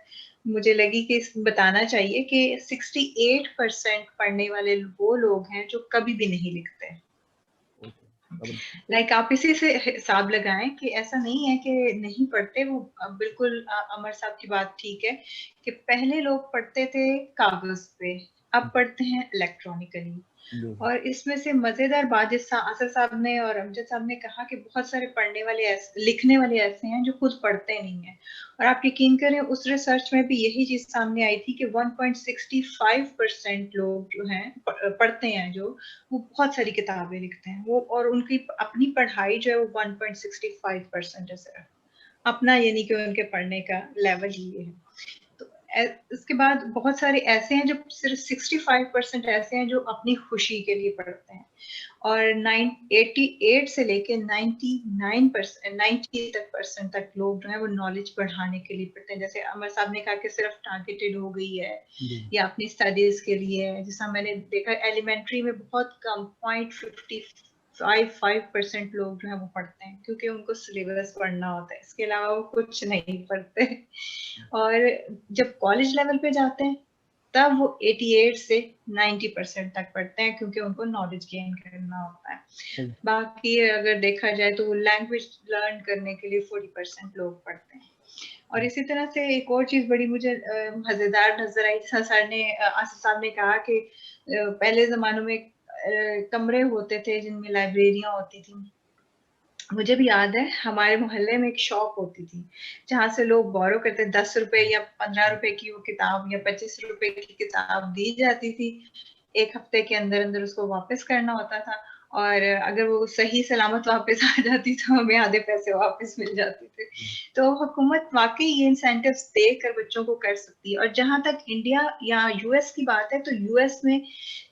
मुझे लगी कि बताना चाहिए कि 68% पढ़ने वाले वो लोग हैं जो कभी भी नहीं लिखते। लाइक आप इसी से हिसाब लगाएं कि ऐसा नहीं है कि नहीं पढ़ते, वो बिल्कुल अमर साहब की बात ठीक है कि पहले लोग पढ़ते थे कागज पे, अब पढ़ते हैं इलेक्ट्रॉनिकली। और इसमें से मजेदार बात जिस आसिफ साहब ने और अमजद साहब ने कहा कि बहुत सारे पढ़ने वाले लिखने वाले ऐसे हैं जो खुद पढ़ते नहीं है, और आप यकीन करें उस रिसर्च में भी यही चीज सामने आई थी कि 1.65% लोग जो हैं पढ़ते हैं, जो वो बहुत सारी किताबें लिखते हैं वो, और उनकी अपनी पढ़ाई जो है वो 1.65% है सिर्फ अपना, यानी कि उनके पढ़ने का लेवल ये है। इसके बाद बहुत सारे ऐसे हैं जो सिर्फ 65% ऐसे हैं जो अपनी खुशी के लिए पढ़ते हैं, और 88 से लेके 90% तक लोग जो है वो नॉलेज बढ़ाने के लिए पढ़ते हैं। जैसे अमर साहब ने कहा कि सिर्फ टारगेटेड हो गई है या अपनी स्टडीज के लिए है, जैसा मैंने देखा एलिमेंट्री में बहुत कम 0.55% लोग जो है वो पढ़ते हैं क्योंकि उनको सिलेबस पढ़ना होता है, इसके अलावा वो कुछ नहीं पढ़ते। और जब कॉलेज लेवल पे जाते हैं तब वो 88 से 90% तक पढ़ते हैं क्योंकि उनको नॉलेज गेन करना होता है। बाकी अगर देखा जाए तो लैंग्वेज लर्न करने के लिए 40% लोग पढ़ते हैं। और इसी तरह से एक और चीज बड़ी मुझे मजेदार नजर आई, सर ने आसिफ साहब ने कहा कि पहले जमानों में कमरे होते थे जिनमें लाइब्रेरियां होती थी। मुझे भी याद है हमारे मोहल्ले में एक शॉप होती थी जहां से लोग बोरो करते, 10 रुपए या 15 रुपए की वो किताब या 25 रुपए की किताब दी जाती थी, एक हफ्ते के अंदर अंदर उसको वापस करना होता था, और अगर वो सही सलामत वापस आ जाती तो हमें आधे पैसे वापस मिल जाते थे। तो हुकूमत वाकई ये इंसेंटिव्स देकर बच्चों को कर सकती है। और जहां तक इंडिया या यूएस की बात है तो यूएस में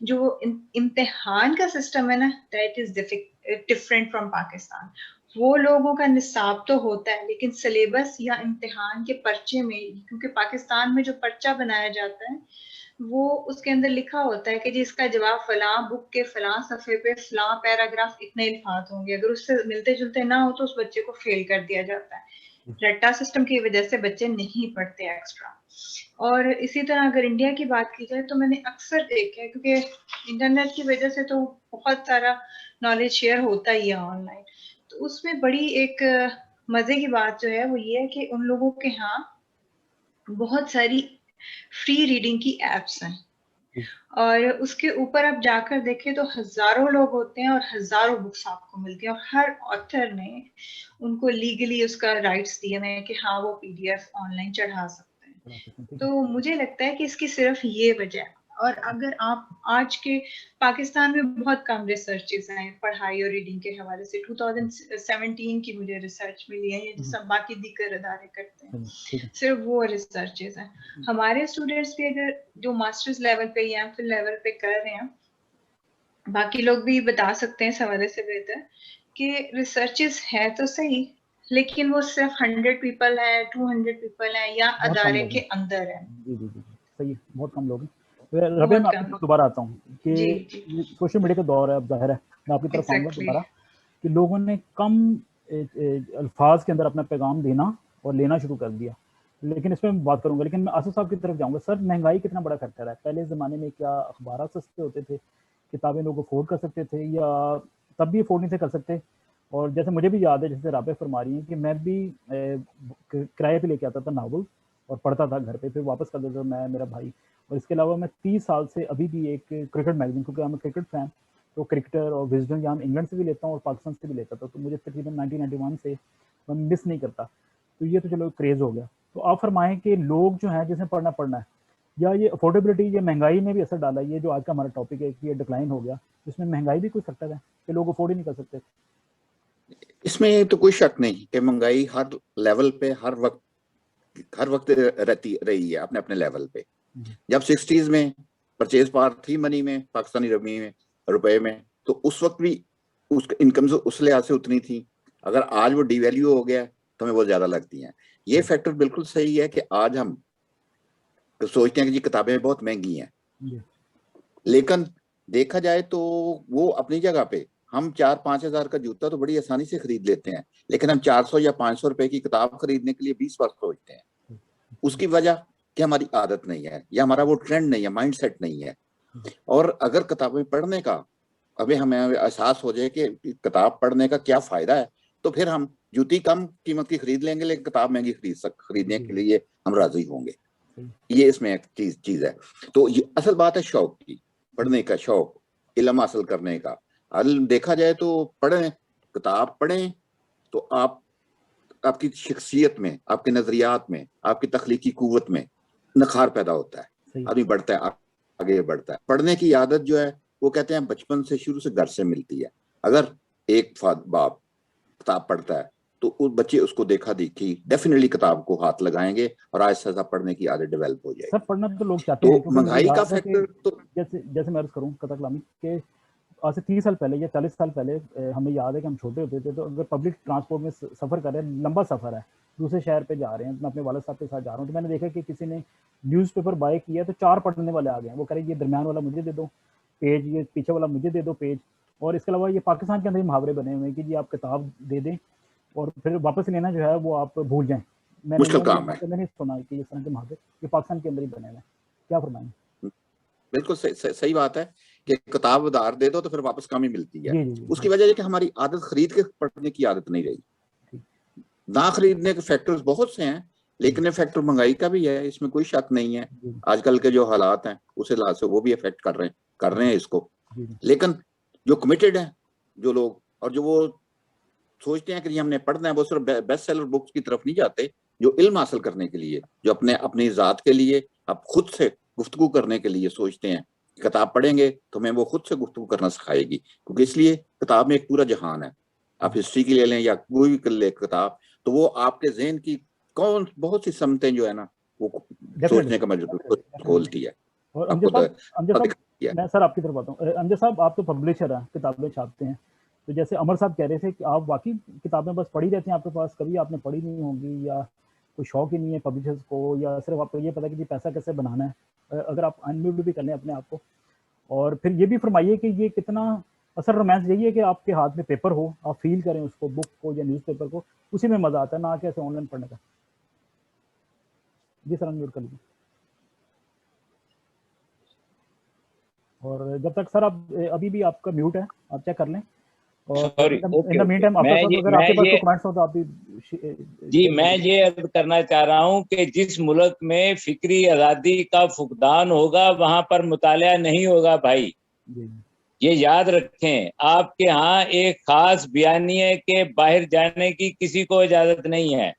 जो इम्तिहान का सिस्टम है ना, that is different from Pakistan. वो लोगों का निसाब तो होता है लेकिन सिलेबस या इम्तिहान के पर्चे में, क्योंकि पाकिस्तान में जो पर्चा बनाया जाता है वो उसके अंदर लिखा होता है कि जी इसका जवाब फलां बुक के फलां सफे पे फलां पैराग्राफ इतने अल्फाज होंगे, अगर उससे मिलते जुलते ना हो तो उस बच्चे को फेल कर दिया जाता है। रट्टा सिस्टम की वजह से बच्चे नहीं पढ़ते एक्स्ट्रा। और इसी तरह अगर इंडिया की बात की जाए तो मैंने अक्सर देखा है, क्योंकि इंटरनेट की वजह से तो बहुत सारा नॉलेज शेयर होता ही है ऑनलाइन, तो उसमें बड़ी एक मजे की बात जो है वो ये है कि उन लोगों के यहाँ बहुत सारी फ्री रीडिंग की एप्स हैं, और उसके ऊपर आप जाकर देखें तो हजारों लोग होते हैं और हजारों बुक्स आपको मिलती हैं, और हर ऑथर ने उनको लीगली उसका राइट्स दिए हुए हैं कि हाँ वो पीडीएफ ऑनलाइन चढ़ा सकते हैं। तो मुझे लगता है कि इसकी सिर्फ ये वजह है। और अगर आप आज के पाकिस्तान में बहुत कम रिसर्चेस हैं पढ़ाई और रीडिंग के हवाले से, 2017 की मुझे रिसर्च मिली है, ये सब बाकी दीगर अदारे करते हैं, सिर्फ वो रिसर्चेस हैं। हमारे स्टूडेंट्स भी अगर जो मास्टर्स लेवल पे या फिर लेवल पे कर रहे हैं, बाकी लोग भी बता सकते हैं इस हवाले से बेहतर कि रिसर्चेस है तो सही लेकिन वो सिर्फ 100 पीपल है, 200 पीपल है या अदारे के अंदर है। जी जी जी सही, बहुत कम लोग हैं। रबीया मैं आपकी तरफ दोबारा आता हूँ कि सोशल मीडिया का दौर है, अब जाहिर है मैं आपकी तरफ आऊँगा दोबारा कि लोगों ने कम अल्फाज के अंदर अपना पैगाम देना और लेना शुरू कर दिया, लेकिन इसमें मैं बात करूंगा। लेकिन मैं आसिफ साहब की तरफ जाऊंगा। सर महंगाई कितना बड़ा फैक्टर है? पहले ज़माने में क्या अखबार सस्ते होते थे, किताबें लोग अफोर्ड कर सकते थे या तब भी अफोर्ड नहीं थे कर सकते? और जैसे मुझे भी याद है, जैसे राबे फरमा रही हैं कि मैं भी किराए पे लेके आता था नावल और पढ़ता था घर पे, फिर वापस कर देता था मैं, मेरा भाई। और इसके अलावा मैं 30 साल से अभी भी एक क्रिकेट मैगजीन, क्योंकि मैं क्रिकेट फैन, तो क्रिकेटर और विजडम यहाँ इंग्लैंड से भी लेता हूँ और पाकिस्तान से भी लेता था, तो मुझे तकरीबन 1991 से मैं मिस नहीं करता। तो ये तो चलो क्रेज हो गया। तो आप फरमाएं कि लोग जो हैं जिसने पढ़ना है, या ये अफोर्डेबिलिटी, ये महंगाई ने भी असर डाला, ये जो आज का हमारा टॉपिक है कि ये डिक्लाइन हो गया, इसमें महंगाई भी कोई फैक्टर है कि लोग अफोर्ड ही नहीं कर सकते? इसमें तो कोई शक नहीं कि महंगाई हर लेवल पे हर वक्त रहती रही है अपने अपने लेवल पे। जब 60s में परचेज पावर थी मनी में, पाकिस्तानी रुपए में, तो उस वक्त भी उसका इनकम उस लिहाज से उतनी थी। अगर आज वो डिवैल्यू हो गया तो हमें बहुत ज्यादा लगती हैं। ये फैक्टर बिल्कुल सही है कि आज हम तो सोचते हैं कि जी किताबें बहुत महंगी हैं, लेकिन देखा जाए तो वो अपनी जगह पे हम 4-5 हजार का जूता तो बड़ी आसानी से खरीद लेते हैं, लेकिन हम 400 या 500 रुपए की किताब खरीदने के लिए 20 बार सोचते हैं। उसकी वजह कि हमारी आदत नहीं है या हमारा वो ट्रेंड नहीं है, माइंड सेट नहीं है। और अगर किताबें पढ़ने का अभी हमें एहसास हो जाए कि किताब पढ़ने का क्या फायदा है, तो फिर हम जूती कम कीमत की खरीद लेंगे, लेकिन किताब महंगी खरीदने के लिए हम राजी होंगे। ये इसमें एक चीज है। तो ये असल बात है शौक की, पढ़ने का शौक, इल्म हासिल करने का। देखा जाए तो पढ़ें, किताब पढ़ें तो आपकी शख्सियत में, आपके नजरियात में, आपकी तख्लीकी कुव्वत में नखार पैदा होता है, आदमी बढ़ता है, आगे बढ़ता है। पढ़ने की आदत जो है वो कहते हैं बचपन से, शुरू से घर से मिलती है। अगर एक बाप किताब पढ़ता है तो उस बच्चे उसको देखा देखी डेफिनेटली किताब को हाथ लगाएंगे और आहिस्ता आहिस्ता पढ़ने की आदत डेवलप हो जाएगी। सर पढ़ना तो लोग चाहते हैं, तो महंगाई का फैक्टर तो जैसे मैं अर्ज करूं कथा कलामी के आज से 30 साल पहले या 40 साल पहले हमें याद है कि हम छोटे होते थे, तो अगर पब्लिक ट्रांसपोर्ट में सफ़र कर रहे हैं, लंबा सफ़र है, दूसरे शहर पे जा रहे हैं, मैं अपने वाले साहब के साथ जा रहा हूँ, तो मैंने देखा कि किसी ने न्यूज़पेपर बाय किया तो 4 पढ़ने वाले आ गए हैं। वो कह रहे ये दरमियान वाला मुझे दे दो पेज, ये पीछे वाला मुझे दे दो पेज। और इसके अलावा ये पाकिस्तान के अंदर मुहावरे बने हुए हैं कि जी आप किताब दे दें और फिर वापस लेना जो है वो आप भूल जाएं। मुश्किल काम है। मैंने सुना कि इस तरह के मुहावरे ये पाकिस्तान के अंदर ही बने हुए हैं। क्या फरमाएंगे? बिल्कुल सही बात है कि किताब उधार दे दो तो फिर वापस कम ही मिलती है। जी। उसकी वजह है कि हमारी आदत खरीद के पढ़ने की आदत नहीं रही। ना खरीदने के फैक्टर्स बहुत से हैं, लेकिन ये फैक्टर महंगाई का भी है, इसमें कोई शक नहीं है। आजकल के जो हालात हैं उस लिहाज से वो भी इफेक्ट कर रहे हैं इसको। लेकिन जो कमिटेड है जो लोग, और जो वो सोचते हैं कि हमने पढ़ना है, वो सिर्फ बेस्ट सेलर बुक्स की तरफ नहीं जाते, जो इल्म हासिल करने के लिए, जो अपनी ज़ात के लिए, आप खुद से गुफ्तगू करने के लिए सोचते हैं। किताब पढ़ेंगे तो हमें वो खुद से गुफ्तगू करना सिखाएगी, क्योंकि इसलिए किताब में एक पूरा जहान है। आप हिस्ट्री की ले लें या कोई भी ले किताब, तो वो आपके ज़हन की बहुत सी समतें जो है ना वो सोचने का मजबूर खोलती है। और अमजद साहब, मैं सर आपकी तरफ आता हूँ। अमजद साहब आप तो पब्लिशर हैं, किताबें छापते हैं, तो जैसे अमर साहब कह रहे थे कि आप वाकई किताबें बस पढ़ी रहती हैं आपके पास, कभी आपने पढ़ी नहीं होंगी या कोई शौक ही नहीं है पब्लिशर्स को, या सिर्फ आपको ये पता कि जी पैसा कैसे बनाना है, अगर आप अनम्यूट भी कर लें अपने आप को। और फिर ये भी फरमाइए कि ये कितना असल रोमांस यही है कि आपके हाथ में पेपर हो, आप फील करें उसको, बुक को या न्यूज़पेपर को, उसी में मजा आता है, ना कि ऐसे ऑनलाइन पढ़ने का। जी सर अनम्यूट कर लीजिए। और जब तक सर आप अभी भी आपका म्यूट है, आप चेक कर लें। और इन द मीन टाइम अगर आपके पास कमेंट्स हो तो आप भी जी मैं ये अर्ज करना चाह रहा हूँ कि जिस मुल्क में फिक्री आज़ादी का फुकदान होगा वहां पर मुतालिया नहीं होगा भाई, ये याद रखें। आपके यहाँ एक खास बयानिए के बाहर जाने की किसी को इजाजत नहीं है।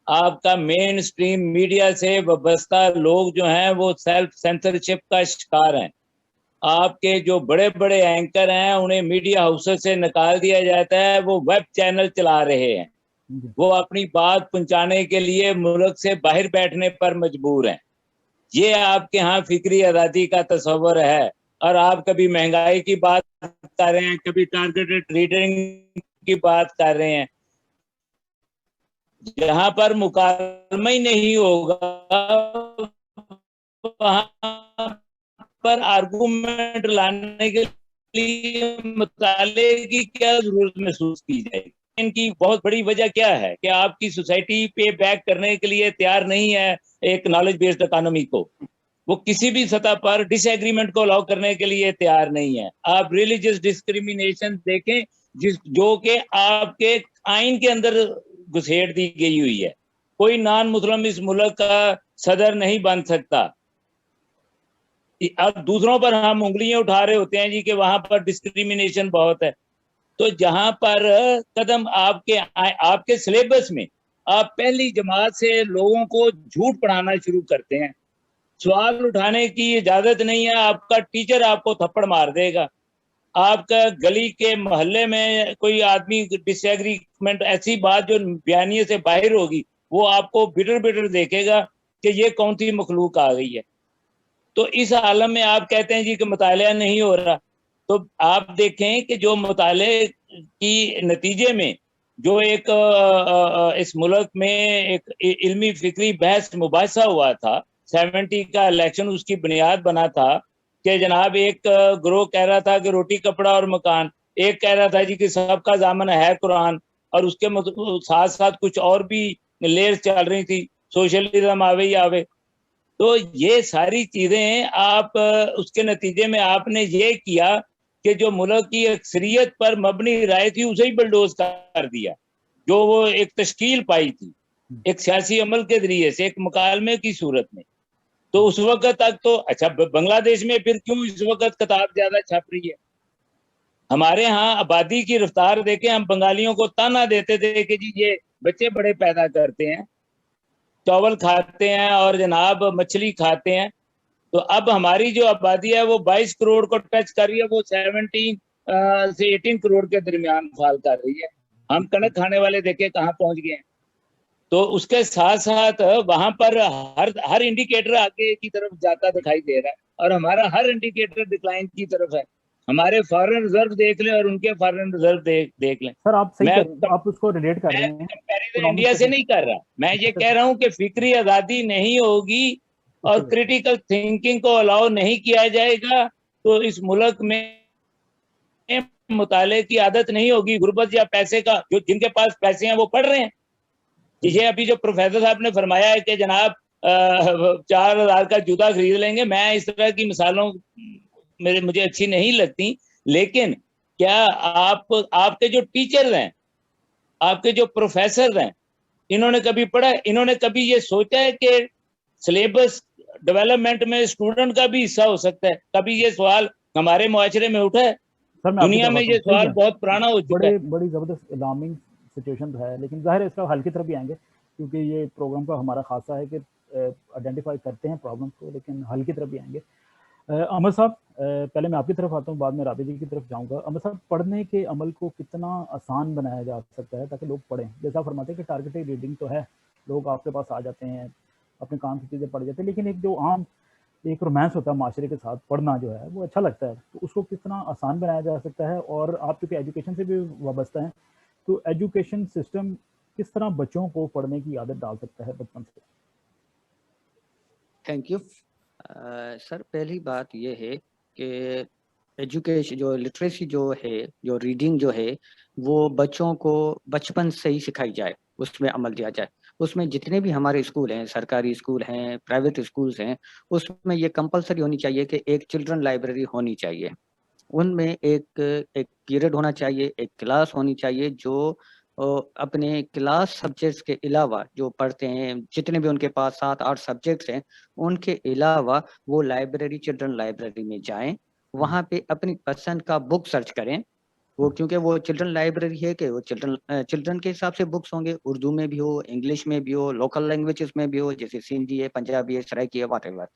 आपका मेन स्ट्रीम मीडिया से वाबस्ता लोग जो हैं वो सेल्फ सेंसरशिप का शिकार हैं। आपके जो बड़े बड़े एंकर हैं उन्हें मीडिया हाउसेस से निकाल दिया जाता है, वो वेब चैनल चला रहे हैं, वो अपनी बात पहुंचाने के लिए मुल्क से बाहर बैठने पर मजबूर हैं। ये आपके यहाँ फिक्री आज़ादी का तस्वर है। और आप कभी महंगाई की बात कर रहे हैं, कभी टारगेटेड रीडिंग की बात कर रहे हैं। जहां पर मुकालमा ही नहीं होगा वहां पर आर्गुमेंट लाने के लिए मुताले की क्या जरूरत महसूस की जाएगी। इनकी बहुत बड़ी वजह क्या है कि आपकी सोसाइटी पे बैक करने के लिए तैयार नहीं है एक नॉलेज बेस्ड इकोनॉमी को। वो किसी भी सतह पर डिसएग्रीमेंट को अलाउ करने के लिए तैयार नहीं है। आप रिलीजियस डिस्क्रिमिनेशन देखें जो कि आपके आइन के अंदर घुसेड़ दी गई हुई है। कोई नॉन मुस्लिम इस मुल्क का सदर नहीं बन सकता। अब दूसरों पर हम उंगलियां उठा रहे होते हैं जी कि वहां पर डिस्क्रिमिनेशन बहुत है। तो जहां पर कदम आपके सिलेबस में आप पहली जमात से लोगों को झूठ पढ़ाना शुरू करते हैं। सवाल उठाने की इजाजत नहीं है, आपका टीचर आपको थप्पड़ मार देगा। आपका गली के मोहल्ले में कोई आदमी डिसएग्रीमेंट, ऐसी बात जो बयानिए से बाहर होगी, वो आपको बिटर बिटर देखेगा कि ये कौन सी मखलूक आ गई है। तो इस आलम में आप कहते हैं जी कि मुतालिया नहीं हो रहा, तो आप देखें कि जो मुताले की नतीजे में जो एक इस मुल्क में एक इल्मी फिक्री बहस मुबाहिसा हुआ था, 70 का इलेक्शन उसकी बुनियाद बना था कि जनाब एक ग्रोह कह रहा था कि रोटी कपड़ा और मकान, एक कह रहा था जी कि सबका दामन है कुरान, और उसके साथ साथ कुछ और भी लेयर्स चल रही थी, सोशलिज्म आवे ही आवे। तो ये सारी चीजें आप उसके नतीजे में आपने ये किया कि जो मुल्क की अक्सरियत पर मबनी राय थी उसे ही बलडोज कर दिया, जो वो एक तश्कील पाई थी एक सियासी अमल के जरिए से, एक मुकालमे की सूरत में। तो उस वक्त तक तो अच्छा, बांग्लादेश में फिर क्यों इस वक्त किताब ज्यादा छप रही है? हमारे यहाँ आबादी की रफ्तार देके हम बंगालियों को ताना देते थे कि जी ये बच्चे बड़े पैदा करते हैं, चावल खाते हैं और जनाब मछली खाते हैं। तो अब हमारी जो आबादी है वो 22 करोड़ को टच कर रही है, वो 17 से 18 करोड़ के दरमियान फाल कर रही है। हम कणक खाने वाले देखे कहाँ पहुंच गए हैं। तो उसके साथ साथ वहां पर हर इंडिकेटर आगे की तरफ जाता दिखाई दे रहा है, और हमारा हर इंडिकेटर डिक्लाइन की तरफ है। हमारे फॉरेन रिजर्व देख लें और उनके फॉरेन रिजर्व देख लें। सर आप सही कर, आप उसको रिलेट कर रहे हैं, कंपैरिजन इंडिया से नहीं कर रहा, मैं ये कह रहा हूं कि फिक्री आजादी नहीं होगी और क्रिटिकल थिंकिंग को अलाउ नहीं किया जाएगा तो इस मुल्क में मुताले की आदत नहीं होगी। गुर्बत या पैसे का, जो जिनके पास पैसे हैं वो पढ़ रहे हैं। ये अभी जो प्रोफेसर साहब ने फरमाया है कि जनाब 4,000 का जूता खरीद लेंगे, मैं इस तरह की मिसालों मुझे अच्छी नहीं लगती, लेकिन क्या आपके जो टीचर्स हैं, आपके जो प्रोफेसर हैं, इन्होंने कभी पढ़ा, इन्होंने कभी ये सोचा है कि सिलेबस डेवलपमेंट में स्टूडेंट का भी हिस्सा हो सकता है? कभी ये सवाल हमारे मुआशरे में उठा है? दुनिया में ये सवाल बहुत पुराना हो चुका है। बड़ी जबरदस्त अलार्मिंग सिचुएशन है, लेकिन जाहिर है इसका हल की तरफ भी आएंगे, क्योंकि ये प्रोग्राम का हमारा खासा है कि आइडेंटिफाई करते हैं प्रॉब्लम को, लेकिन हल की तरफ भी आएंगे। अमर साहब, पहले मैं आपकी तरफ आता हूँ, बाद में राबी जी की तरफ जाऊँगा। अमर साहब, पढ़ने के अमल को कितना आसान बनाया जा सकता है ताकि लोग पढ़ें? जैसा फरमाते हैं कि टारगेटेड रीडिंग तो है, लोग आपके पास आ जाते हैं, अपने काम की चीज़ें पढ़ जाते हैं, लेकिन एक जो आम एक रोमांस होता है माशरे के साथ, पढ़ना जो है वो अच्छा लगता है, तो उसको कितना आसान बनाया जा सकता है? और आप चूँकि एजुकेशन से भी वाबस्ता हैं, तो एजुकेशन सिस्टम किस तरह बच्चों को पढ़ने की आदत डाल सकता है बचपन से? Thank you sir. पहली बात ये है कि एजुकेशन जो लिटरेसी जो है, जो रीडिंग जो है, वो बच्चों को बचपन से ही सिखाई जाए, उसमें अमल दिया जाए। उसमें जितने भी हमारे स्कूल हैं, सरकारी स्कूल हैं, प्राइवेट स्कूल्स हैं, उसमें ये कंपलसरी होनी चाहिए कि एक चिल्ड्रन लाइब्रेरी होनी चाहिए। उनमें एक पीरियड होना चाहिए, एक क्लास होनी चाहिए जो अपने क्लास सब्जेक्ट्स के अलावा जो पढ़ते हैं, जितने भी उनके पास 7-8 सब्जेक्ट्स हैं, उनके अलावा वो लाइब्रेरी, चिल्ड्रन लाइब्रेरी में जाएं, वहाँ पे अपनी पसंद का बुक सर्च करें। वो क्योंकि वो चिल्ड्रन लाइब्रेरी है कि वो चिल्ड्रन के हिसाब से बुक्स होंगे, उर्दू में भी हो, इंग्लिश में भी हो, लोकल लैंग्वेजेस में भी हो, जैसे सिंधी है, पंजाबी है, सराइकी है, व्हाटएवर,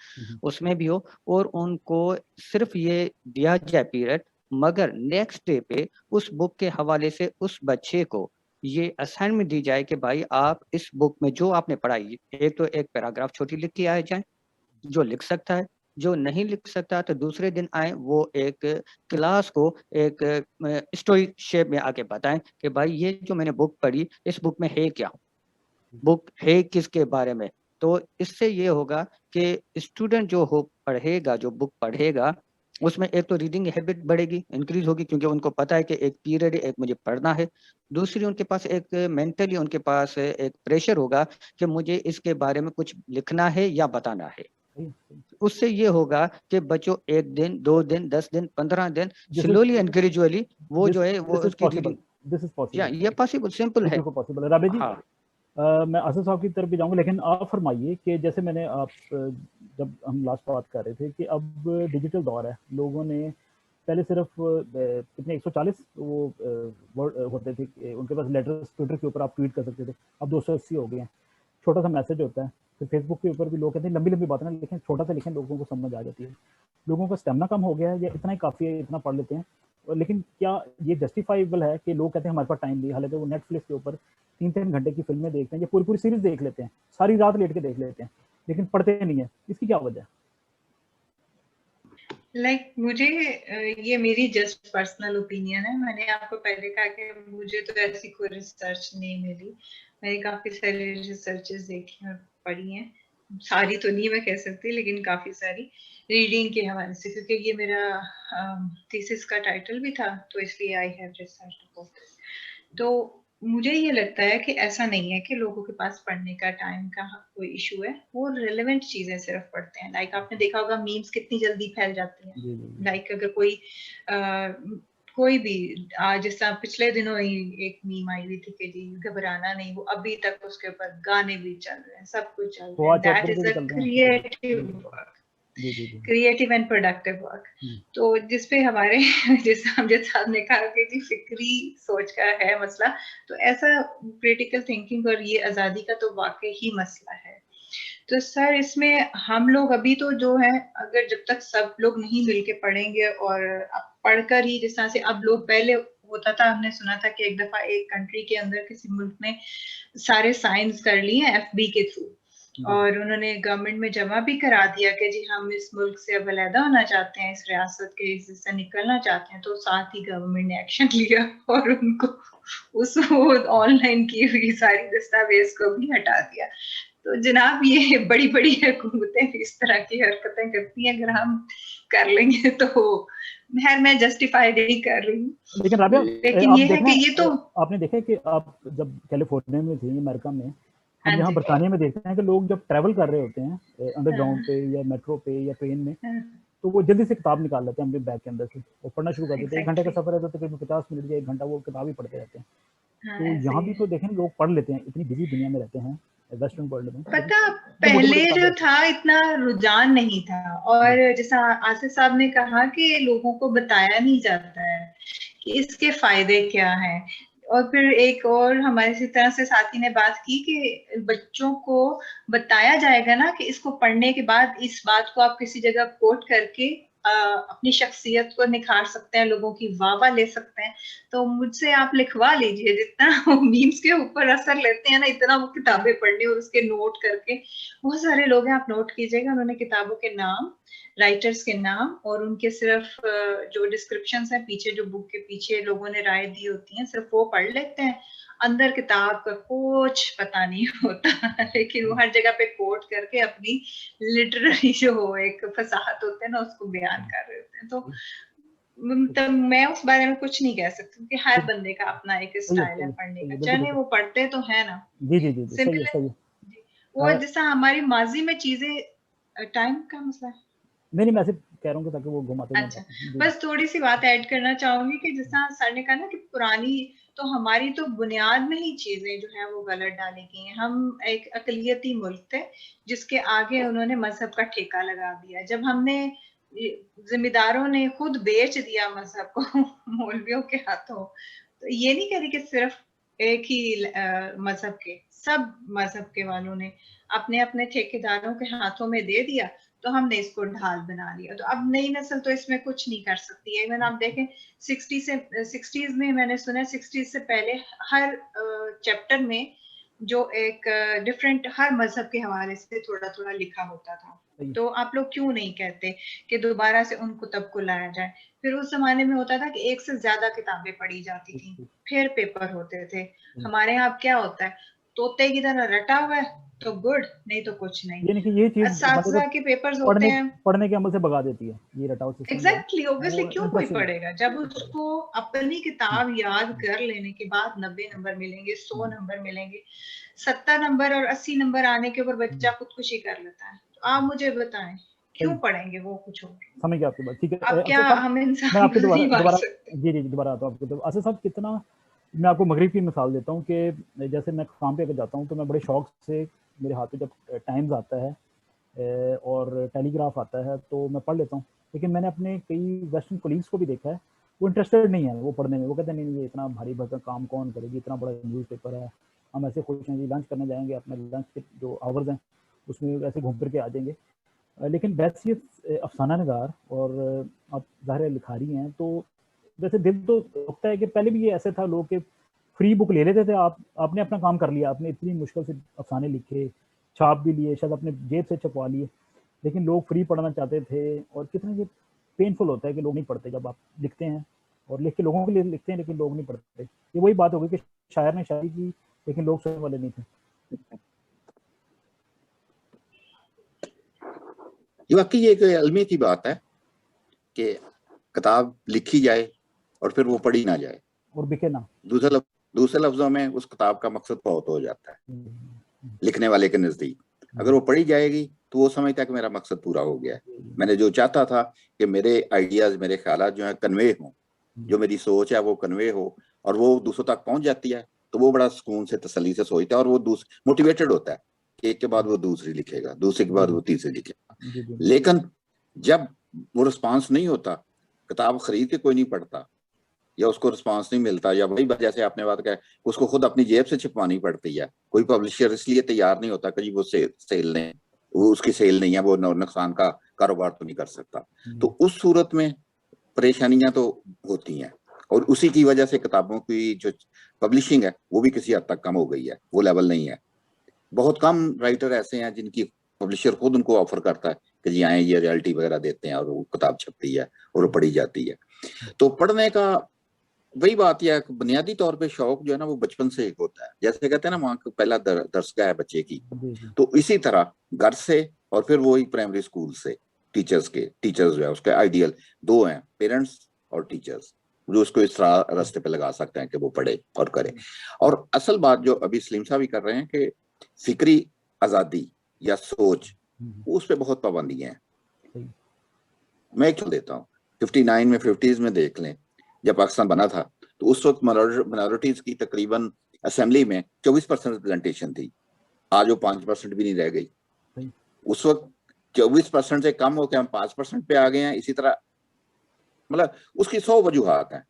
उसमें भी हो। और उनको सिर्फ ये दिया जाए पीरियड, मगर नेक्स्ट डे पे उस बुक के हवाले से उस बच्चे को ये असाइनमेंट दी जाए कि भाई आप इस बुक में जो आपने पढ़ाई, एक तो एक पैराग्राफ छोटी लिख के आए जाए, जो लिख सकता है, जो नहीं लिख सकता तो दूसरे दिन आए, वो एक क्लास को एक स्टोरी शेप में आके बताएं कि भाई ये जो मैंने बुक पढ़ी, इस बुक में है क्या, बुक है किसके बारे में। तो इससे ये होगा कि स्टूडेंट जो हो पढ़ेगा, जो बुक पढ़ेगा, उसमें एक तो रीडिंग हैबिट बढ़ेगी, इंक्रीज होगी, क्योंकि उनको पता है कि एक पीरियड एक मुझे पढ़ना है। दूसरी, उनके पास एक मेंटली उनके पास एक प्रेशर होगा कि मुझे इसके बारे में कुछ लिखना है या बताना है। उससे ये होगा कि बच्चों 1 दिन, 2 दिन, 10 दिन, 15 दिन स्लोली एंड ग्रेजुअली वो जो है वो उसकी रीडिंग, दिस इज पॉसिबल, ये पॉसिबल, सिंपल है, पॉसिबल है। राबी जी, हाँ। मैं असद साहब की तरफ भी जाऊंगा, लेकिन आप फरमाइए कि जैसे मैंने जब हम लास्ट बात कर रहे थे कि अब डिजिटल दौर है, लोगों ने पहले सिर्फ कितने 140 वो वर्ड होते थे उनके पास लेटर्स, ट्विटर के ऊपर आप ट्वीट कर सकते थे, अब 280 हो गए हैं। छोटा सा मैसेज होता है। फिर फेसबुक के ऊपर भी लोग कहते हैं लंबी लंबी बातें ना लिखें, छोटा सा लिखें, लोगों को समझ आ जाती है। लोगों का स्टेमिना कम हो गया है या इतना ही काफ़ी है, इतना पढ़ लेते हैं। और लेकिन क्या ये जस्टिफाइबल है कि लोग कहते हैं हमारे पास टाइम नहीं, हालांकि वो नेटफ्लिक्स के ऊपर 3-3 घंटे की फिल्में देखते हैं या पूरी पूरी सीरीज देख लेते हैं, सारी रात लेट के देख लेते हैं, लेकिन पढ़ते नहीं है। इसकी क्या वजह है? मुझे ये मेरी जस्ट पर्सनल ओपिनियन है। मैंने आपको पहले कहा कि मुझे तो ऐसी कोई रिसर्च नहीं मिली। मैंने काफी सारी रिसर्चेस देखी और पढ़ी हैं, सारी तो नहीं मैं कह सकती, लेकिन काफी सारी रीडिंग के हवाले से, क्योंकि ये मेरा थीसिस का टाइटल भी था, तो इसलिए I have research about this. तो मुझे ये लगता है कि ऐसा नहीं है कि लोगों के पास पढ़ने का टाइम का कोई इशू है, वो रिलेवेंट चीजें सिर्फ पढ़ते हैं। आपने देखा होगा मीम्स कितनी जल्दी फैल जाती हैं। अगर कोई भी जिस तरह पिछले दिनों ही एक मीम आई हुई थी कि जी घबराना नहीं, वो अभी तक उसके ऊपर गाने भी चल रहे हैं, सब कुछ चल रहा है। That is a creative work, creative and productive work. तो जिसपे हमारे जैसे अमजद साहब ने कहा कि जी फिक्री सोच का है मसला, तो ऐसा क्रिटिकल थिंकिंग और ये आजादी का तो वाकई ही मसला है। तो सर इसमें हम लोग अभी तो जो है, अगर जब तक सब लोग नहीं मिलके पढ़ेंगे और पढ़कर ही, जिस तरह से अब लोग पहले होता था, हमने सुना था कि एक दफा एक कंट्री के अंदर किसी मुल्क ने सारे साइंस कर लिए एफबी के थ्रू, और उन्होंने गवर्नमेंट में जमा भी करा दिया कि जी हम इस मुल्क से अब अलहदा होना चाहते हैं, इस रियासत के इससे निकलना चाहते हैं। तो साथ ही गवर्नमेंट ने एक्शन लिया और उनको उस ऑनलाइन की हुई सारी दस्तावेज को भी हटा दिया। तो जनाब ये बड़ी बड़ी हुकूमतें इस तरह की हरकतें करती हैं, अगर हम कर लेंगे तो खैर मैं जस्टिफाई नहीं कर रही हूँ। लेकिन राबिया, लेकिन ये है कि ये तो आपने देखा कि आप जब कैलिफोर्निया में थे, अमेरिका में, हम यहाँ बरतानिया में देखते हैं कि लोग जब ट्रैवल कर रहे होते हैं अंडरग्राउंड पे या मेट्रो पे या ट्रेन में, तो वो जल्दी से किताब निकाल लेते हैं अपने बैग के अंदर से और पढ़ना शुरू कर देते हैं। 1 घंटे का सफर है तो तकरीबन 50 मिनट या 1 घंटा वो किताब ही पढ़ते रहते हैं। तो यहाँ भी तो देखें लोग पढ़ लेते हैं, इतनी बिजी दुनिया में रहते हैं वेस्टर्न वर्ल्ड में। पता पहले जो था इतना रुझान नहीं था, और जैसा आसिफ साहब ने कहा कि लोगों को बताया नहीं जाता है कि इसके फायदे क्या हैं। और फिर एक और हमारे इसी तरह से साथी ने बात की कि बच्चों को बताया जाएगा ना कि इसको पढ़ने के बाद इस बात को आप किसी जगह कोट करके अपनी शख्सियत को निखार सकते हैं, लोगों की वाह ले सकते हैं। तो मुझसे आप लिखवा लीजिए, जितना मीम्स के ऊपर असर लेते हैं ना, इतना वो किताबें पढ़ने और उसके नोट करके, बहुत सारे लोग हैं, आप नोट कीजिएगा, उन्होंने किताबों के नाम, राइटर्स के नाम और उनके सिर्फ जो डिस्क्रिप्शंस हैं पीछे, जो बुक के पीछे लोगों ने राय दी होती हैं, सिर्फ वो पढ़ लेते हैं। अंदर किताब का कुछ पता नहीं होता, लेकिन वो हर जगह पे कोट करके अपनी लिटरेरी जो एक फसाहत होते हैं ना, उसको बयान कर रहे होते हैं। तो मैं उस बारे में कुछ नहीं कह सकती कि हर बंदे का अपना एक स्टाइल है पढ़ने का, चाहे वो पढ़ते तो है ना। जी सिंपल है वो, जैसा हमारी माजी में चीजें टाइम का मसला है। नहीं मैं सिर्फ कह रहा हूँ ताकि वो घुमाते हैं। अच्छा, बस थोड़ी सी बात ऐड करना चाहूंगी कि जैसा सर ने कहा ना कि पुरानी तो हमारी तो बुनियाद में ही चीजें जो है वो गलत डाली गई हैं। हम एक अकलियती मुल्क थे जिसके आगे उन्होंने मजहब का ठेका लगा दिया। जब हमने जिम्मेदारों ने खुद बेच दिया मजहब को मौलवियों के हाथों, तो ये नहीं कह रही कि सिर्फ एक ही मजहब के, सब मजहब के वालों ने अपने अपने ठेकेदारों के हाथों में दे दिया, तो हमने इसको ढाल बना लिया। तो अब नई नस्ल तो इसमें कुछ नहीं कर सकती है। इवन आप देखें 60s में, मैंने सुना 60s से पहले हर चैप्टर में जो एक डिफरेंट हर मजहब के हवाले से थोड़ा थोड़ा लिखा होता था। तो आप लोग क्यों नहीं कहते कि दोबारा से उन कुतब को लाया जाए? फिर उस जमाने में होता था कि एक से ज्यादा किताबें पढ़ी जाती थी, फिर पेपर होते थे। हमारे यहाँ क्या होता है, तोते की तरह रटा हुआ है तो गुड, नहीं तो कुछ नहीं। यानी कि ये चीज असातिज़ा के पेपर्स होते हैं, पढ़ने के अमल से भगा देती है ये रटाव सिस्टम। एग्जैक्टली, ऑब्वियसली क्यों कोई पढ़ेगा जब उसको अपनी किताब याद कर लेने के बाद 90 नंबर मिलेंगे, 100 नंबर मिलेंगे, 70 नंबर और 80 नंबर आने के ऊपर बच्चा खुदकुशी कर लेता है। तो आप मुझे बताएं क्यों पढ़ेंगे वो कुछ और? समझ गया आपकी बात, ठीक है। अब क्या हम इंसान मैं आपके दोबारा जी दोबारा आता हूँ आपके। आसिफ साहब कितना, मैं आपको मगरिब की मिसाल देता हूँ कि जैसे मैं काम पे अगर जाता हूँ तो मैं बड़े शौक से, मेरे हाथ में जब टाइम्स आता है और टेलीग्राफ आता है तो मैं पढ़ लेता हूँ। लेकिन मैंने अपने कई वेस्टर्न कोलीग्स को भी देखा है, वो इंटरेस्टेड नहीं है वो पढ़ने में। वो कहते हैं नहीं ये इतना भारी भरकम काम कौन करेगी, इतना बड़ा न्यूज़पेपर है, हम ऐसे खुश हैं जी, लंच करने जाएंगे, अपने लंच के जो आवर्स हैं उसमें ऐसे घूम फिर के आ जाएंगे। लेकिन वैसे अफसाना नगार और आप ज़ाहिर लिखारी हैं, तो वैसे दिल तो लगता है कि पहले भी ये ऐसे था, लोग के फ्री बुक ले लेते थे, आपने अपना काम कर लिया, आपने इतनी मुश्किल से अफसाने लिखे, छाप भी लिए, शायद अपने जेब से छपवा लिए, लेकिन लोग फ्री पढ़ना चाहते थे। और कितना ये पेनफुल होता है कि लोग नहीं पढ़ते, जब आप लिखते हैं और लिख के लोगों के लिए लिखते हैं लेकिन लोग नहीं पढ़ते। ये वही बात होगी कि शायर ने शायरी की लेकिन लोग सुनने वाले नहीं थे। ये वाकई एक अलमी की बात है कि किताब लिखी जाए और फिर वो पढ़ी ना जाए और बिके ना। दूसरे लफ्जों में उस किताब का मकसद बहुत हो जाता है लिखने वाले के नजदीक। अगर वो पढ़ी जाएगी तो वो समझता है कि मेरा मकसद पूरा हो गया है, मैंने जो चाहता था कि मेरे आइडियाज, मेरे ख्यालात जो है कन्वे हो, जो मेरी सोच है वो कन्वे हो, और वो दूसरों तक पहुंच जाती है, तो वो बड़ा सुकून से तसल्ली से सोचता है और वो मोटिवेटेड होता है कि एक के बाद वो दूसरी लिखेगा, दूसरे के बाद वो तीसरी लिखेगा। लेकिन जब वो रिस्पांस नहीं होता, किताब खरीद के कोई नहीं पढ़ता, या उसको रिस्पांस नहीं मिलता, या वही जैसे आपने बात कहा उसको खुद अपनी जेब से छिपवानी पड़ती है, कोई पब्लिशर इसलिए तैयार नहीं होता कि वो सेल नहीं, वो उसकी सेल नहीं है, वो नुकसान का कारोबार तो नहीं कर सकता। तो उस सूरत में परेशानियां तो होती हैं, और उसी की वजह से किताबों की जो पब्लिशिंग है वो भी किसी हद तक कम हो गई है, वो लेवल नहीं है। बहुत कम राइटर ऐसे हैं जिनकी पब्लिशर खुद उनको ऑफर करता है कि जी आए, ये रॉयल्टी वगैरह देते हैं और वो किताब छपती है और वो पढ़ी जाती है। तो पढ़ने का वही बात यह है, बुनियादी तौर पे शौक जो है ना वो बचपन से एक होता है, जैसे कहते हैं ना वहाँ का पहला दरसगाह है बच्चे की, तो इसी तरह घर से और फिर वही प्राइमरी स्कूल से टीचर्स जो है उसके आइडियल दो हैं, पेरेंट्स और टीचर्स, जो उसको इस रास्ते पे लगा सकते हैं कि वो पढ़े और करे। और असल बात जो अभी सलीम साहब भी कर रहे हैं कि फिक्री आजादी या सोच, उस पर बहुत पाबंदियां हैं। मैं एक देता हूँ, 59 में 50s में देख लें, जब पाकिस्तान बना था तो उस वक्त माइनॉरिटीज की तकरीबन असेंबली में 24% रिप्रेजेंटेशन थी, आज वो 5% भी नहीं रह गई। उस वक्त 24% से कम होकर हम 5% पे आ गए हैं। इसी तरह मतलब उसकी 100 वजूहात हैं।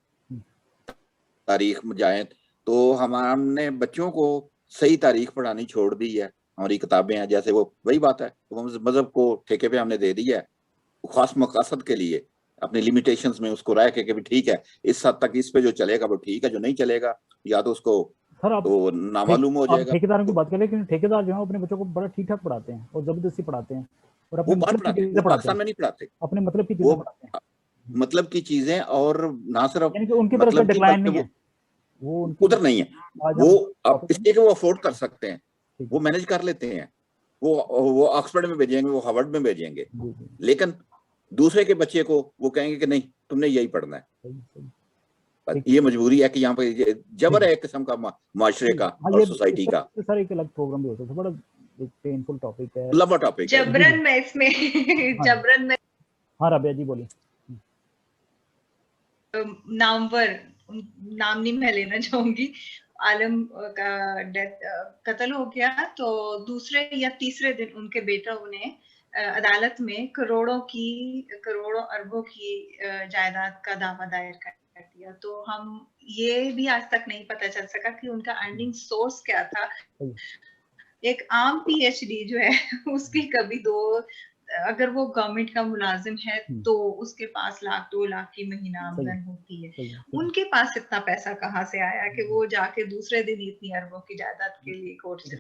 तारीख में जाए तो हमने बच्चों को सही तारीख पढ़ानी छोड़ दी है, हमारी किताबें हैं जैसे वो वही बात है, तो मजहब को ठेके पे हमने दे दिया है खास मकसद के लिए, अपने लिमिटेशंस में उसको रह के भी ठीक है इस हद तक इस पे जो चलेगा वो ठीक है, जो नहीं चलेगा या तो उसको तो नामालूम हो जाएगा। ठेकेदारों की बात करें, लेकिन ठेकेदार जो है अपने बच्चों को बड़ा ठीक ठाक पढ़ाते हैं और जबरदस्ती पढ़ाते हैं और अपने मतलब की चीजें पढ़ाते हैं, में नहीं पढ़ाते, अपने मतलब की चीजें पढ़ाते हैं, मतलब की चीजें, और ना सिर्फ यानी कि उनकी तरफ से डिक्लाइन नहीं है, वो उधर नहीं है, वो अब इसलिए वो अफोर्ड कर सकते हैं, वो मैनेज कर लेते हैं, वो ऑक्सफोर्ड में भेजेंगे, वो हार्वर्ड में भेजेंगे, लेकिन दूसरे के बच्चे को वो कहेंगे कि नहीं तुमने यही पढ़ना है। ये मजबूरी है कि यहाँ पे जबर है एक किस्म का माशरे का और सोसाइटी का। सर एक अलग प्रोग्राम भी होता है, बड़ा एक पेनफुल टॉपिक है, लंबा टॉपिक है। जबरन में इसमें जबरन में हाँ राबिया जी बोलिए। नामवर नाम नहीं मैं लेना चाहूंगी, आलम का कत्ल हो गया तो दूसरे या तीसरे दिन उनके बेटा उन्हें अदालत में करोड़ों अरबों की जायदाद का दावा दायर कर दिया। तो हम ये भी आज तक नहीं पता चल सका कि उनका अर्निंग सोर्स क्या था। एक आम पीएचडी जो है उसकी कभी अगर वो गवर्नमेंट का मुलाजिम है तो उसके पास 1-2 लाख की महीना आमदन होती है, उनके पास इतना पैसा कहाँ से आया कि वो जाके दूसरे दिन इतनी अरबों की जायदाद के लिए कोर्ट से।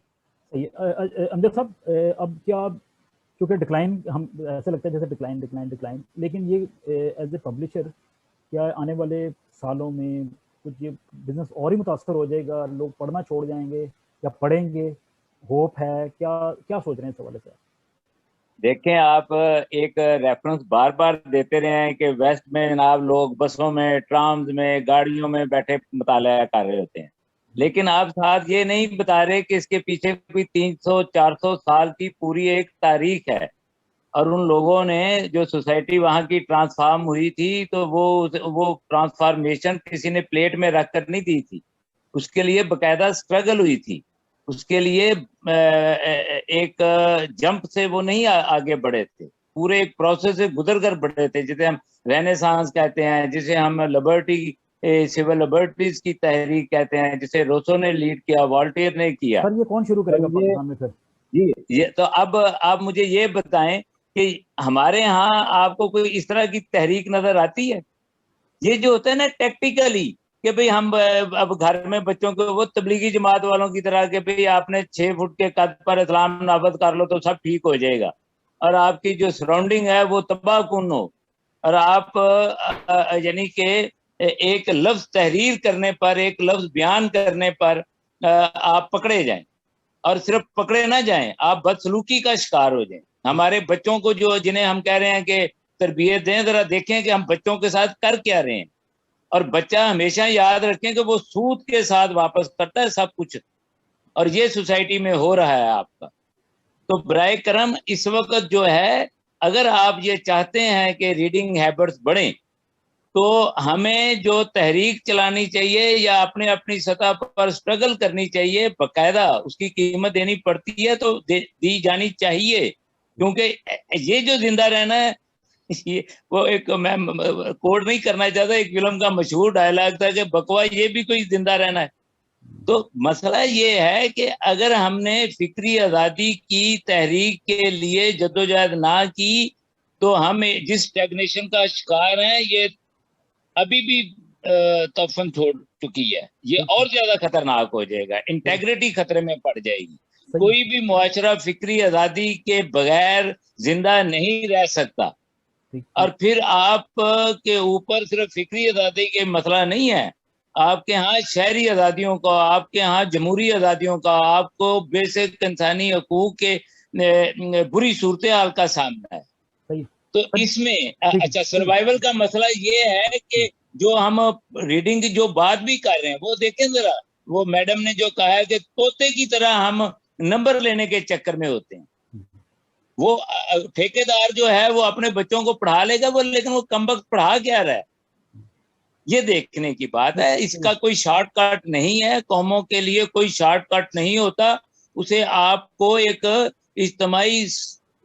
अमजद साहब, अब क्या क्योंकि डिक्लाइन, हम ऐसा लगता है जैसे डिक्लाइन, लेकिन ये एज ए पब्लिशर क्या आने वाले सालों में कुछ ये बिजनेस और ही मुतासर हो जाएगा, लोग पढ़ना छोड़ जाएंगे या पढ़ेंगे, होप है, क्या सोच रहे हैं इस हवाले से? देखें, आप एक रेफरेंस बार बार देते रहे हैं कि वेस्ट में जनाब लोग बसों में, ट्राम्स में, गाड़ियों में बैठे मुताला कर रहे होते हैं, लेकिन आप साथ ये नहीं बता रहे कि इसके पीछे कोई 300-400 साल की पूरी एक तारीख है, और उन लोगों ने जो सोसाइटी वहाँ की ट्रांसफार्म हुई थी तो वो ट्रांसफॉर्मेशन किसी ने प्लेट में रख कर नहीं दी थी, उसके लिए बकायदा स्ट्रगल हुई थी, उसके लिए एक जंप से वो नहीं आगे बढ़े थे। पूरे एक प्रोसेस से गुजर कर बढ़े थे, जिसे हम रेनेसांस कहते हैं, जिसे हम लिबर्टी सिविल लिबर्टीज की तहरीक कहते हैं, जिसे रोसो ने लीड किया, वॉल्टेयर ने किया। सर ये कौन शुरू करेगा तो पाकिस्तान में फिर? ये तो अब आप मुझे ये बताएं कि हमारे यहाँ आपको कोई इस तरह की तहरीक नजर आती है? ये जो होता है ना टैक्टिकली कि भाई हम अब घर में बच्चों को वो तबलीगी जमात वालों की तरह कि भाई आपने 6 फुट के कद पर इस्लाम नाफज कर लो तो सब ठीक हो जाएगा, और आपकी जो सराउंडिंग है वो तबाह कुन हो, और आप यानी कि एक लफ्ज तहरीर करने पर, एक लफ्ज बयान करने पर आप पकड़े जाएं, और सिर्फ पकड़े ना जाएं, आप बदसलूकी का शिकार हो जाएं। हमारे बच्चों को जो जिन्हें हम कह रहे हैं कि तरबियत दें, जरा देखें कि हम बच्चों के साथ कर क्या रहे हैं, और बच्चा हमेशा याद रखें कि वो सूद के साथ वापस करता है सब कुछ, और ये सोसाइटी में हो रहा है आपका। तो बराए करम इस वक्त जो है, अगर आप ये चाहते हैं कि रीडिंग हैबिट्स बढ़ें, तो हमें जो तहरीक चलानी चाहिए या अपने अपनी सतह पर स्ट्रगल करनी चाहिए, बकायदा उसकी कीमत देनी पड़ती है तो दी जानी चाहिए, क्योंकि ये जो जिंदा रहना है, ये वो एक, मैं कोड नहीं करना चाहता, एक फिल्म का मशहूर डायलॉग था कि बकवा ये भी कोई जिंदा रहना है। तो मसला ये है कि अगर हमने फिक्री आज़ादी की तहरीक के लिए जद्दोजहद ना की, तो हम जिस स्टैग्नेशन का शिकार हैं, ये अभी भी तफन छोड़ चुकी है, ये और ज्यादा खतरनाक हो जाएगा, इंटेग्रिटी खतरे में पड़ जाएगी। कोई भी मुआशरा फिक्री आज़ादी के बगैर जिंदा नहीं रह सकता। और फिर आप के ऊपर सिर्फ फिक्री आज़ादी के मसला नहीं है, आपके यहाँ शहरी आज़ादियों का, आपके यहाँ जमहूरी आज़ादियों का, आपको बेसिक इंसानी हकूक के बुरी सूरत हाल का सामना है। तो इसमें अच्छा, सर्वाइवल का मसला ये है कि जो हम रीडिंग की जो बात भी कर रहे हैं, वो देखें जरा, वो मैडम ने जो कहा है कि तोते की तरह हम नंबर लेने के चक्कर में होते हैं। वो ठेकेदार जो है वो अपने बच्चों को पढ़ा लेगा वो, लेकिन वो कमबख्त पढ़ा क्या रहा है, ये देखने की बात है। इसका कोई शॉर्टकट नहीं है, कौमों के लिए कोई शॉर्टकट नहीं होता, उसे आपको एक इज्तिमाई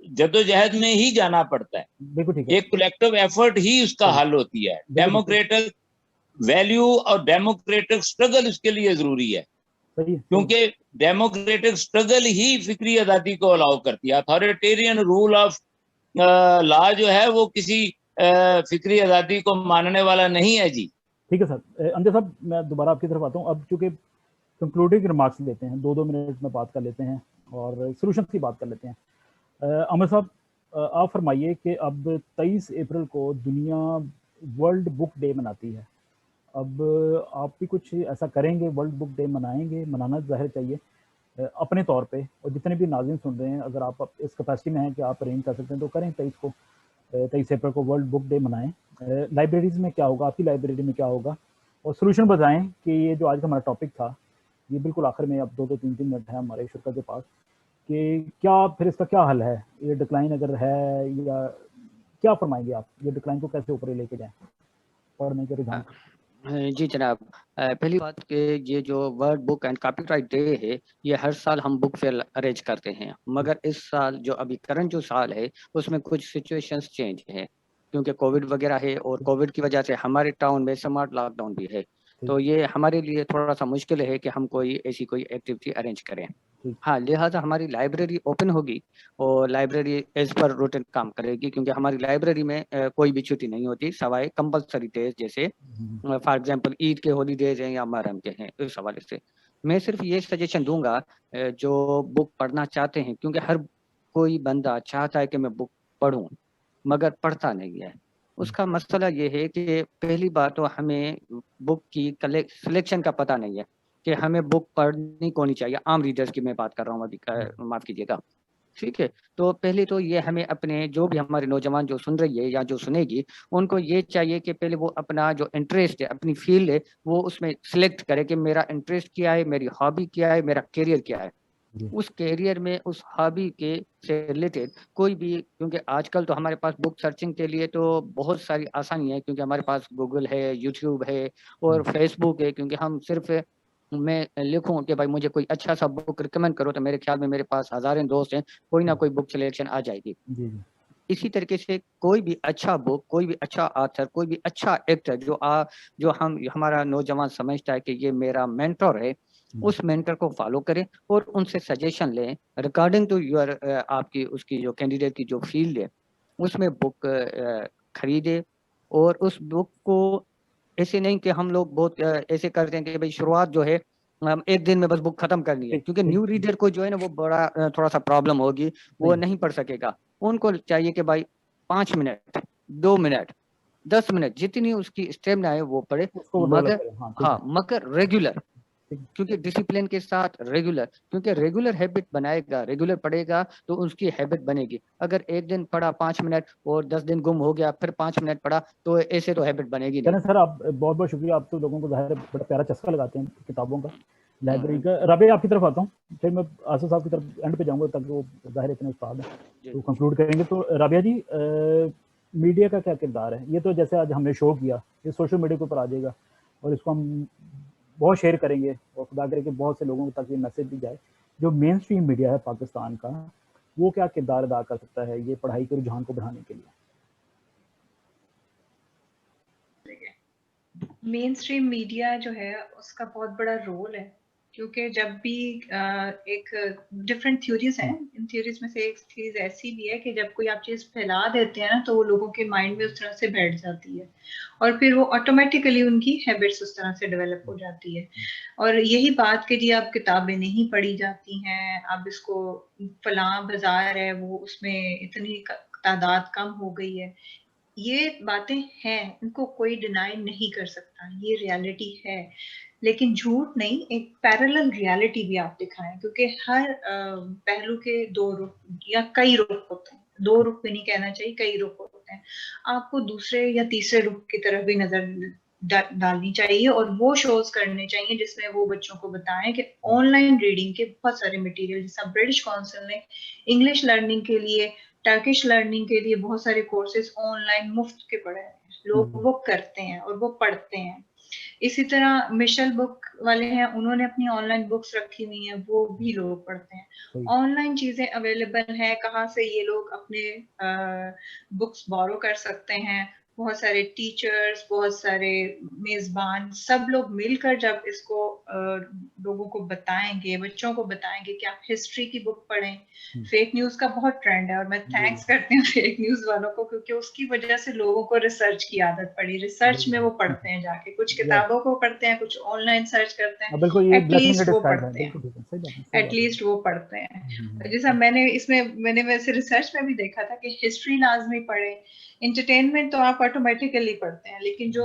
जद्दोजहद में ही जाना पड़ता है, एक कलेक्टिव एफर्ट ही उसका हल होती है। डेमोक्रेटिक वैल्यू और डेमोक्रेटिक स्ट्रगल उसके लिए जरूरी है, क्योंकि डेमोक्रेटिक स्ट्रगल ही फिक्री आज़ादी को अलाउ करती है। अथॉरिटेरियन रूल ऑफ लॉ जो है वो किसी फिक्री आज़ादी को मानने वाला नहीं है जी। ठीक है सर। अंजय साहब, मैं दोबारा आपकी तरफ आता हूँ। अब चूंकि कंक्लूडिंग रिमार्क्स लेते हैं, 2-2 मिनट में बात कर लेते हैं और सोल्यूशन की बात कर लेते हैं। अमर साहब, आप फरमाइए कि अब 23 अप्रैल को दुनिया वर्ल्ड बुक डे मनाती है। अब आप भी कुछ ऐसा करेंगे, वर्ल्ड बुक डे मनाएंगे? मनाना ज़ाहिर चाहिए अपने तौर पे, और जितने भी नाज़रीन सुन रहे हैं, अगर आप इस कैपेसिटी में हैं कि आप अरेंज कर सकते हैं तो करें। 23 अप्रैल को वर्ल्ड बुक डे मनाएं। लाइब्रेरीज़ में क्या होगा, आपकी लाइब्रेरी में क्या होगा, और सोल्यूशन बताएं कि ये जो आज का हमारा टॉपिक था, ये बिल्कुल आखिर में, अब 2-2, 3-3 मिनट है हमारे शुक्र के पास, कि क्या फिर इसका क्या हल है? ये डिक्लाइन अगर है, या क्या फरमाएंगे आप, ये डिक्लाइन को कैसे ऊपर लेके जाएं पढ़ने के रुझान? जी जनाब, पहली बात कि ये जो world book and copyright day है, ये हर साल हम बुक फेयर अरेंज करते हैं, मगर इस साल जो अभी करंट जो साल है उसमें कुछ सिचुएशंस चेंज है, क्योंकि कोविड वगैरह है, और कोविड की वजह से हमारे टाउन में स्मार्ट लॉकडाउन भी है, तो ये हमारे लिए थोड़ा सा मुश्किल है कि हम कोई ऐसी कोई एक्टिविटी अरेंज करें। हाँ, लिहाजा हमारी लाइब्रेरी ओपन होगी और लाइब्रेरी एज पर रूटीन काम करेगी, क्योंकि हमारी लाइब्रेरी में कोई भी छुट्टी नहीं होती सवाए कंपलसरी डेज, जैसे फॉर एग्जांपल ईद के हॉलीडेज हैं या मुहर्रम के हैं। इस हवाले से मैं सिर्फ ये सजेशन दूंगा, जो बुक पढ़ना चाहते हैं, क्योंकि हर कोई बंदा चाहता है कि मैं बुक पढ़ूं मगर पढ़ता नहीं है। उसका मसला ये है कि पहली बात तो हमें बुक की सिलेक्शन का पता नहीं है कि हमें बुक पढ़नी कौन चाहिए। आम रीडर्स की मैं बात कर रहा हूँ अभी, माफ़ कीजिएगा, ठीक है। तो पहले तो ये हमें अपने जो भी हमारे नौजवान जो सुन रही है या जो सुनेगी, उनको ये चाहिए कि पहले वो अपना जो इंटरेस्ट है, अपनी फील्ड है, वो उसमें सिलेक्ट करे कि मेरा इंटरेस्ट क्या है, मेरी हॉबी क्या है, मेरा करियर क्या है। उस करियर में उस हॉबी के से रिलेटेड कोई भी, क्योंकि आजकल तो हमारे पास बुक सर्चिंग के लिए तो बहुत सारी आसानी है, क्योंकि हमारे पास गूगल है, यूट्यूब है और फेसबुक है। क्योंकि हम सिर्फ मैं लिखूं कि भाई मुझे कोई अच्छा सा बुक रिकमेंड करो, तो मेरे ख्याल में मेरे पास हजारों दोस्त हैं, कोई ना कोई बुक सिलेक्शन आ जाएगी। इसी तरीके से कोई भी अच्छा बुक, कोई भी अच्छा आथर, कोई भी अच्छा एक्टर जो हमारा नौजवान समझता है कि ये मेरा मेंटर है, उस मेंटर को फॉलो करें और उनसे सजेशन लें रिगार्डिंग टू योर आपकी उसकी जो कैंडिडेट की जो फील्ड है उसमें बुक खरीदे। और उस बुक को ऐसे नहीं कि हम लोग बहुत ऐसे करते हैं कि भाई शुरुआत जो है हम एक दिन में बस बुक खत्म करनी है, क्योंकि न्यू रीडर को जो है ना वो बड़ा थोड़ा सा प्रॉब्लम होगी, वो नहीं पढ़ सकेगा। उनको चाहिए कि भाई 5 मिनट, 2 मिनट, 10 मिनट, जितनी उसकी स्टेमिना है वो पढ़े, मगर हाँ मगर रेगुलर, क्योंकि डिसिप्लिन के साथ रेगुलर, क्योंकि रेगुलर हैबिट बनाएगा, रेगुलर पढ़ेगा तो उसकी हैबिट बनेगी। अगर एक दिन पढ़ा 5 मिनट और 10 दिन गुम हो गया, फिर 5 मिनट पढ़ा, तो ऐसे तो हैबिट बनेगी नहीं। सर आप बहुत बहुत शुक्रिया, आप तो लोगों को ज़ाहिर बड़ा प्यारा चस्का लगाते हैं किताबों का, लाइब्रेरी का। राबिया आपकी तरफ आता हूँ, फिर मैं आसिफ साहब की तरफ एंड पे जाऊँगा ताकि वो ज़ाहिर इतने उस्ताद हैं तो कंक्लूड करेंगे। तो राबिया जी, मीडिया का क्या किरदार है? ये तो जैसे आज हमने शो किया, ये सोशल मीडिया के ऊपर आ जाएगा और इसको हम बहुत शेयर करेंगे और खुदा करे कि बहुत से लोगों तक ये मैसेज भी जाए। जो मेन स्ट्रीम मीडिया है पाकिस्तान का, वो क्या किरदार अदा कर सकता है ये पढ़ाई के रुझान को बढ़ाने के लिए? मेन स्ट्रीम मीडिया जो है उसका बहुत बड़ा रोल है, क्योंकि जब भी एक डिफरेंट थ्योरीज हैं, इन थ्योरीज में से एक थ्योरी ऐसी भी है कि जब कोई आप चीज फैला देते हैं ना तो वो लोगों के माइंड में उस तरह से बैठ जाती है और फिर वो ऑटोमेटिकली उनकी हैबिट्स उस तरह से डेवलप हो जाती है। और यही बात कि जी अब किताबें नहीं पढ़ी जाती हैं, अब इसको फलां बाजार है वो उसमें इतनी तादाद कम हो गई है, ये बातें हैं, इनको कोई डिनाई नहीं कर सकता, ये रियलिटी है। लेकिन झूठ नहीं, एक पैरेलल रियलिटी भी आप दिखाएं, क्योंकि हर पहलू के दो रुख या कई रुख होते हैं, दो रुख भी नहीं कहना चाहिए, कई रुख होते हैं। आपको दूसरे या तीसरे रुख की तरफ भी नजर डालनी चाहिए और वो शोज करने चाहिए जिसमें वो बच्चों को बताएं कि ऑनलाइन रीडिंग के बहुत सारे मटेरियल, जैसा ब्रिटिश काउंसिल ने इंग्लिश लर्निंग के लिए, टर्किश लर्निंग के लिए बहुत सारे कोर्सेज ऑनलाइन मुफ्त के पढ़े हैं, लोग वो करते हैं और वो पढ़ते हैं। इसी तरह मिशेल बुक वाले हैं, उन्होंने अपनी ऑनलाइन बुक्स रखी हुई हैं, वो भी लोग पढ़ते हैं। ऑनलाइन चीजें अवेलेबल है, कहाँ से ये लोग अपने बुक्स बोरो कर सकते हैं, बहुत सारे टीचर्स, बहुत सारे मेजबान, सब लोग मिलकर जब इसको लोगों को बताएंगे, बच्चों को बताएंगे कि आप हिस्ट्री की बुक पढ़ें। फेक न्यूज का बहुत ट्रेंड है और मैं थैंक्स करती हूँ फेक न्यूज वालों को, क्योंकि उसकी वजह से लोगों को रिसर्च की आदत पड़ी, रिसर्च में वो पढ़ते हैं जाके, कुछ किताबों को पढ़ते हैं, कुछ ऑनलाइन सर्च करते हैं, एटलीस्ट वो पढ़ते हैं, एटलीस्ट वो पढ़ते हैं। जैसा मैंने वैसे रिसर्च में भी देखा था कि हिस्ट्री लाजमी पढ़े, एंटरटेनमेंट तो आप ऑटोमेटिकली पढ़ते हैं, लेकिन जो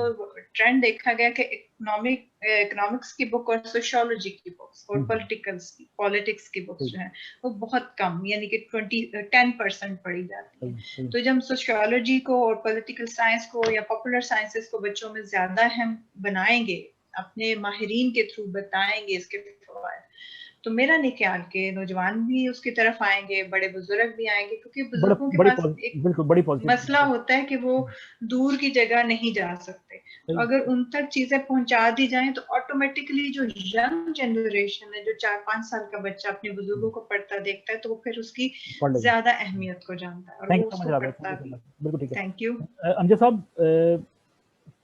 ट्रेंड देखा गया कि इकोनॉमिक्स की बुक और सोशियोलॉजी की बुक्स और पॉलिटिक्स की बुक्स जो है वो बहुत कम, यानी कि 10% पढ़ी जाती है। तो जब सोशियोलॉजी को और पॉलिटिकल साइंस को या पॉपुलर साइंसेस को बच्चों में ज्यादा अहम बनाएंगे, अपने माहिरीन के थ्रू बताएंगे इसके फवायद, तो मेरा नहीं ख्याल के नौजवान भी उसकी तरफ आएंगे, बड़े बुजुर्ग भी आएंगे, क्योंकि बुजुर्गों के पास एक मसला होता है कि वो दूर की जगह नहीं जा सकते। तो अगर उन तक चीजें पहुंचा दी जाएं तो ऑटोमेटिकली जो यंग जनरेशन है, जो 4-5 साल का बच्चा अपने बुजुर्गों को पढ़ता देखता है, तो वो फिर उसकी ज्यादा अहमियत को जानता है और वो उसको पढ़ता भी। बिल्कुल ठीक है, थैंक यू। अमजद साहब,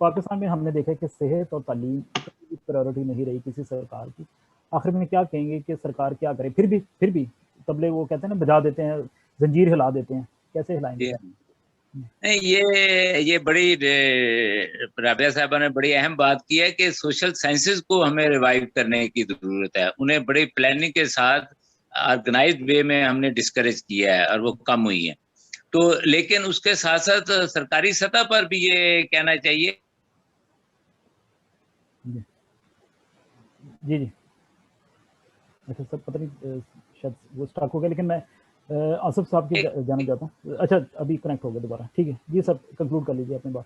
पाकिस्तान में हमने देखा कि सेहत और तालीम की प्रायोरिटी नहीं रही किसी सरकार की। आखिर में क्या कहेंगे कि सरकार क्या करे? फिर भी तबले वो कहते हैं ना, बजा देते हैं, जंजीर हिला देते हैं, कैसे हिलाएंगे? ये बड़ी राबिया साहबा ने बड़ी अहम बात की है कि सोशल साइंसेज को हमें रिवाइव करने की जरूरत है। उन्हें बड़ी प्लानिंग के साथ ऑर्गेनाइज्ड वे में हमने डिस्करेज किया है और वो कम हुई है। तो लेकिन उसके साथ साथ सरकारी सतह पर भी ये कहना चाहिए। जी जी, अच्छा सब पता नहीं शायद वो स्टॉक हो गया, लेकिन मैं आसिफ साहब की जाना चाहता हूँ। अच्छा अभी कनेक्ट हो गया दोबारा, ठीक है जी सर, कंक्लूड कर लीजिए अपनी बात।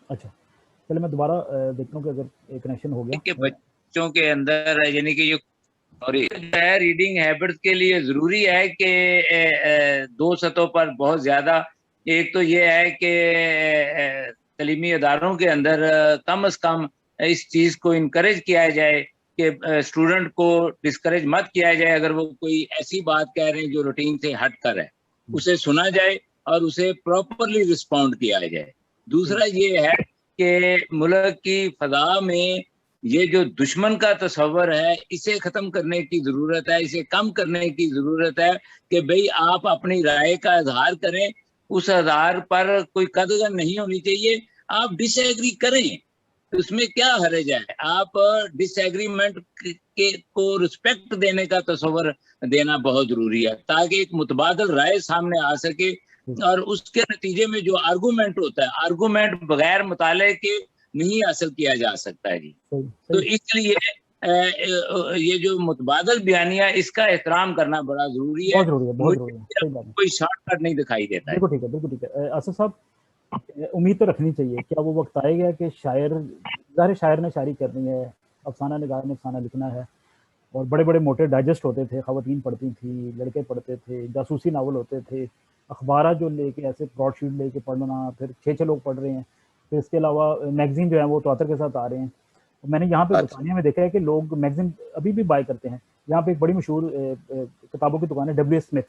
अच्छा चलो मैं दोबारा देखता हूँ कि अगर कनेक्शन हो गया। बच्चों के अंदर यानी कि जो है रीडिंग हैबिट्स के लिए जरूरी है कि 2 सतहों पर बहुत ज्यादा, एक तो ये है कि तलीमी इदारों के अंदर कम से कम इस चीज को इनकरेज किया जाए कि स्टूडेंट को डिस्करेज मत किया जाए अगर वो कोई ऐसी बात कह रहे हैं जो रूटीन से हट कर है, उसे सुना जाए और उसे प्रॉपरली रिस्पॉन्ड किया जाए। दूसरा ये है कि मुल्क की फजा में ये जो दुश्मन का तस्वर है इसे खत्म करने की जरूरत है, इसे कम करने की जरूरत है कि भाई आप अपनी राय का इजहार करें, उस आधार पर कोई कदगन नहीं होनी चाहिए। आप डिसएग्री करें, उसमें क्या हर्ज है, आप डिसएग्रीमेंट के को रिस्पेक्ट देने का तस्वर देना बहुत जरूरी है ताकि एक मुतबादल राय सामने आ सके और उसके नतीजे में जो आर्गूमेंट होता है, आर्गूमेंट बगैर मुताले के नहीं हासिल किया जा सकता है जी। तो इसलिए ये जो मुतबादल बयानिया इसका एहतराम करना बड़ा जरूरी है। कोई शॉर्टकट नहीं दिखाई देता है। बिल्कुल ठीक है, बिल्कुल ठीक है। असद साहब, उम्मीद तो रखनी चाहिए, क्या वो वक्त आएगा कि शायर ने शायरी करनी है, अफसाना निगार ने अफसाना लिखना है, और बड़े बड़े मोटे डाइजेस्ट होते थे, ख़वातीन पढ़ती थी, लड़के पढ़ते थे, जासूसी नावल होते थे, अखबार जो लेके ऐसे ब्रॉडशीट लेके पढ़ना, फिर 6 लोग पढ़ रहे हैं, फिर इसके अलावा मैगजीन जो है वो तवातर के साथ आ रहे हैं। मैंने यहाँ पे बरतानिया में देखा है कि लोग मैगजीन अभी भी बाय करते हैं। यहाँ पे एक बड़ी मशहूर किताबों की दुकान है W.S. स्मिथ,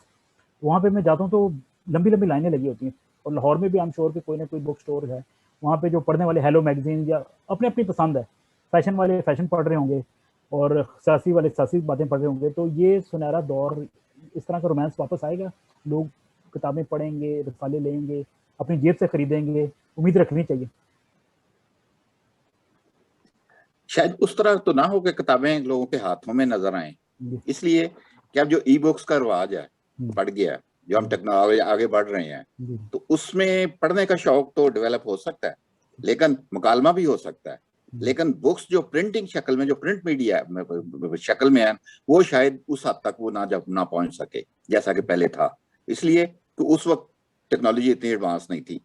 वहाँ पे मैं जाता हूँ तो लंबी लंबी लाइनें लगी होती हैं। और लाहौर में भी आई एम श्योर कि कोई ना कोई बुक स्टोर है, वहाँ पे जो पढ़ने वाले हेलो मैगजीन या अपनी अपनी पसंद है, फैशन वाले फैशन पढ़ रहे होंगे और सियासी वाले सियासी बातें पढ़ रहे होंगे। तो ये सुनहरा दौर, इस तरह का रोमांस वापस आएगा, लोग किताबें पढ़ेंगे, रसाले लेंगे, अपनी जेब से खरीदेंगे, उम्मीद रखनी चाहिए। शायद उस तरह तो ना हो कि किताबें लोगों के हाथों में नजर आए, इसलिए कि अब जो ई बुक्स का रिवाज है बढ़ गया है, जो हम टेक्नोलॉजी आगे बढ़ रहे हैं, तो उसमें पढ़ने का शौक तो डेवलप हो सकता है, लेकिन मुकालमा भी हो सकता है। लेकिन बुक्स जो प्रिंटिंग शक्ल में, जो प्रिंट मीडिया शक्ल में है, वो शायद उस हद तक वो ना पहुंच सके जैसा कि पहले था, इसलिए कि उस वक्त टेक्नोलॉजी इतनी एडवांस नहीं थी,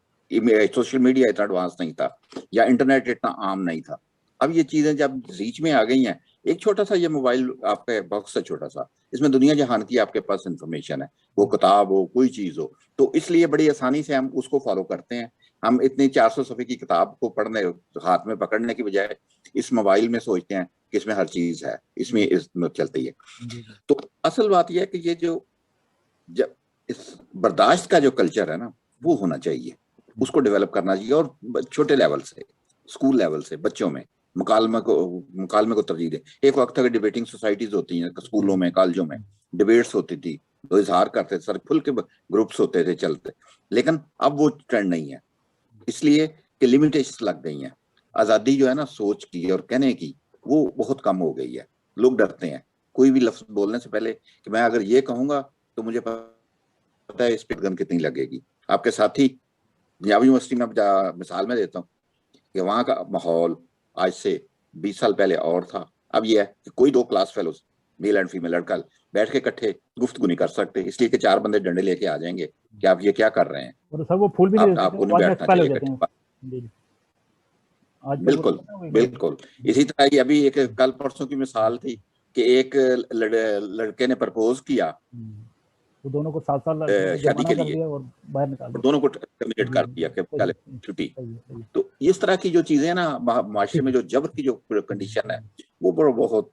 सोशल मीडिया इतना एडवांस नहीं था, या इंटरनेट इतना आम नहीं था। अब ये चीजें जब रीच में आ गई हैं, एक छोटा सा ये मोबाइल आपका बॉक्स है छोटा सा, इसमें दुनिया जहान की आपके पास इंफॉर्मेशन है, वो किताब हो, कोई चीज हो, तो इसलिए बड़ी आसानी से हम उसको फॉलो करते हैं। हम इतनी 400 सफ़े की किताब को पढ़ने, हाथ में पकड़ने की बजाय इस मोबाइल में सोचते हैं कि इसमें हर चीज है, इसमें चलती है। तो असल बात यह है कि ये जो जब इस बर्दाश्त का जो कल्चर है ना, वो होना चाहिए, उसको डेवलप करना चाहिए, और छोटे लेवल से, स्कूल लेवल से बच्चों में मुकालमे को तरजीह दे। एक वक्त तक डिबेटिंग सोसाइटीज होती हैं स्कूलों में, कॉलेजों में डिबेट्स होती थी, तो इजहार करते थे, सर खुल के ग्रुप्स होते थे, चलते, लेकिन अब वो ट्रेंड नहीं है, इसलिए कि लिमिटेशंस लग गई हैं। आज़ादी जो है ना सोच की और कहने की, वो बहुत कम हो गई है। लोग डरते हैं कोई भी लफ्ज बोलने से पहले कि मैं अगर ये कहूंगा तो मुझे पता है इस पे गन कितनी लगेगी। आपके साथी पंजाब यूनिवर्सिटी में मिसाल में देता हूँ कि वहाँ का माहौल आज से 20 साल पहले और था। अब यह है कि कोई 2 class fellows, male and female लड़का, बैठ के इकट्ठे गुफ्तगू नहीं कर सकते, इसलिए कि 4 बंदे डंडे लेके आ जाएंगे कि आप ये क्या कर रहे हैं, और सर वो फूल भी नहीं आपको नहीं बैठना चाहिए। बिल्कुल बिल्कुल। इसी तरह की अभी एक कल परसों की मिसाल थी कि एक लड़के ने प्रपोज किया, तो दोनों को 7 साल शादी के लिए और बाहर निकाल दिया, दोनों को टर्मिनेट कर दिया कि चले छुट्टी। तो इस तरह की जो चीजें हैं ना, माशरे में जो जबर की जो कंडीशन है, वो बहुत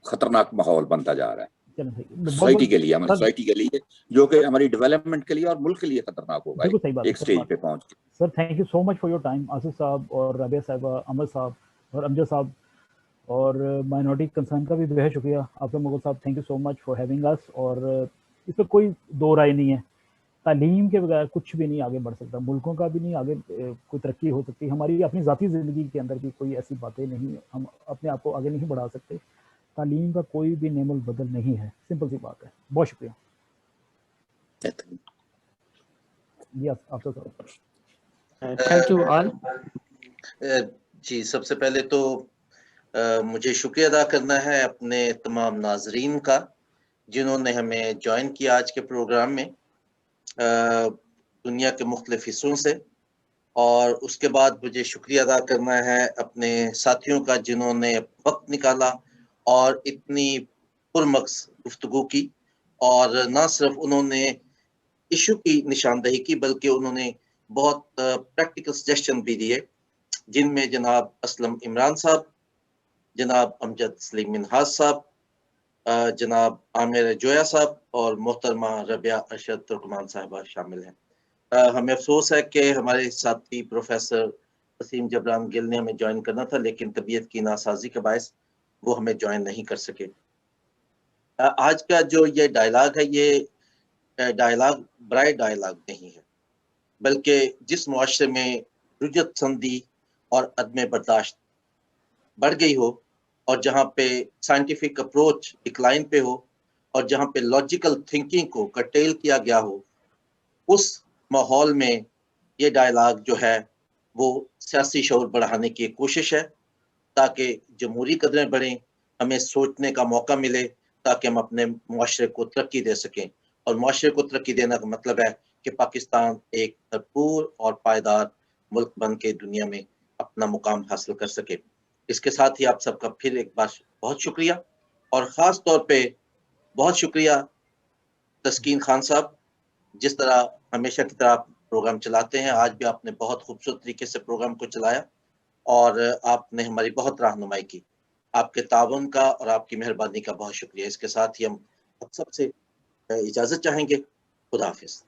खतरनाक माहौल बनता जा रहा है सोसाइटी के लिए, हमारी सोसाइटी के लिए, जो कि हमारी डेवलपमेंट के लिए और मुल्क के लिए खतरनाक होगा एक स्टेज पे पहुंच के। Sir thank you so much for your time, Asif साहब और राबिया साहिबा, अमर साहब और अमजद साहब, और माइनॉरिटी कंसर्न का भी बेहद शुक्रिया आपका मुगल साहब, thank you so much for having us. और इस पर कोई दो राय नहीं है, तालीम के बगैर कुछ भी नहीं आगे बढ़ सकता, मुल्कों का भी नहीं आगे कोई तरक्की हो सकती, हमारी अपनी ज़ाती ज़िंदगी के अंदर भी कोई ऐसी बातें नहीं, हम अपने आप को आगे नहीं बढ़ा सकते, तालीम का कोई भी नेमुल बदल नहीं है, सिंपल सी बात है। बहुत शुक्रिया जी आपका सर। Thank you all. जी सबसे पहले तो मुझे शुक्रिया अदा करना है अपने तमाम नाजरीन का जिन्होंने हमें ज्वाइन किया आज के प्रोग्राम में दुनिया के मुख्तलिफ हिस्सों से, और उसके बाद मुझे शुक्रिया अदा करना है अपने साथियों का जिन्होंने वक्त निकाला और इतनी पुरमक्स गुफ्तगू की, और न सिर्फ उन्होंने इशू की निशानदही की बल्कि उन्होंने बहुत प्रैक्टिकल सजेशन भी दिए, जिनमें जनाब असलम इमरान साहब, जनाब अमजद सलीम मिनहाज साहब, जनाब आमिर जोया साहब और मोहतरमा रबिया अरशद तुर्कमान साहिबा शामिल हैं। हमें अफसोस है कि हमारे साथी प्रोफेसर वसीम जबरान गिल ने हमें ज्वाइन करना था, लेकिन तबीयत की नासाजी के बायस वो हमें ज्वाइन नहीं कर सके। आज का जो ये डायलॉग है, ये डायलॉग बराए डायलॉग नहीं है, बल्कि जिस मुआशरे में रुजत संदी और अदम बर्दाश्त बढ़ गई हो, और जहाँ पे साइंटिफिक अप्रोच डिक्लाइन पे हो, और जहाँ पे लॉजिकल थिंकिंग को कर्टेल किया गया हो, उस माहौल में ये डायलॉग जो है वो सियासी शऊर बढ़ाने की कोशिश है, ताकि जमहूरी कदरें बढ़ें, हमें सोचने का मौका मिले, ताकि हम अपने मुआशरे को तरक्की दे सकें। और मुआशरे को तरक्की देने का मतलब है कि पाकिस्तान एक भरपूर और पायदार मुल्क बन के दुनिया में अपना मुकाम हासिल कर सके। इसके साथ ही आप सबका फिर एक बार बहुत शुक्रिया, और ख़ास तौर पे बहुत शुक्रिया तस्कीन खान साहब, जिस तरह हमेशा की तरह प्रोग्राम चलाते हैं। आज भी आपने बहुत खूबसूरत तरीके से प्रोग्राम को चलाया और आपने हमारी बहुत रहनुमाई की। आपके ताउन का और आपकी मेहरबानी का बहुत शुक्रिया। इसके साथ ही हम आप सबसे इजाज़त चाहेंगे। खुदा हाफिज़।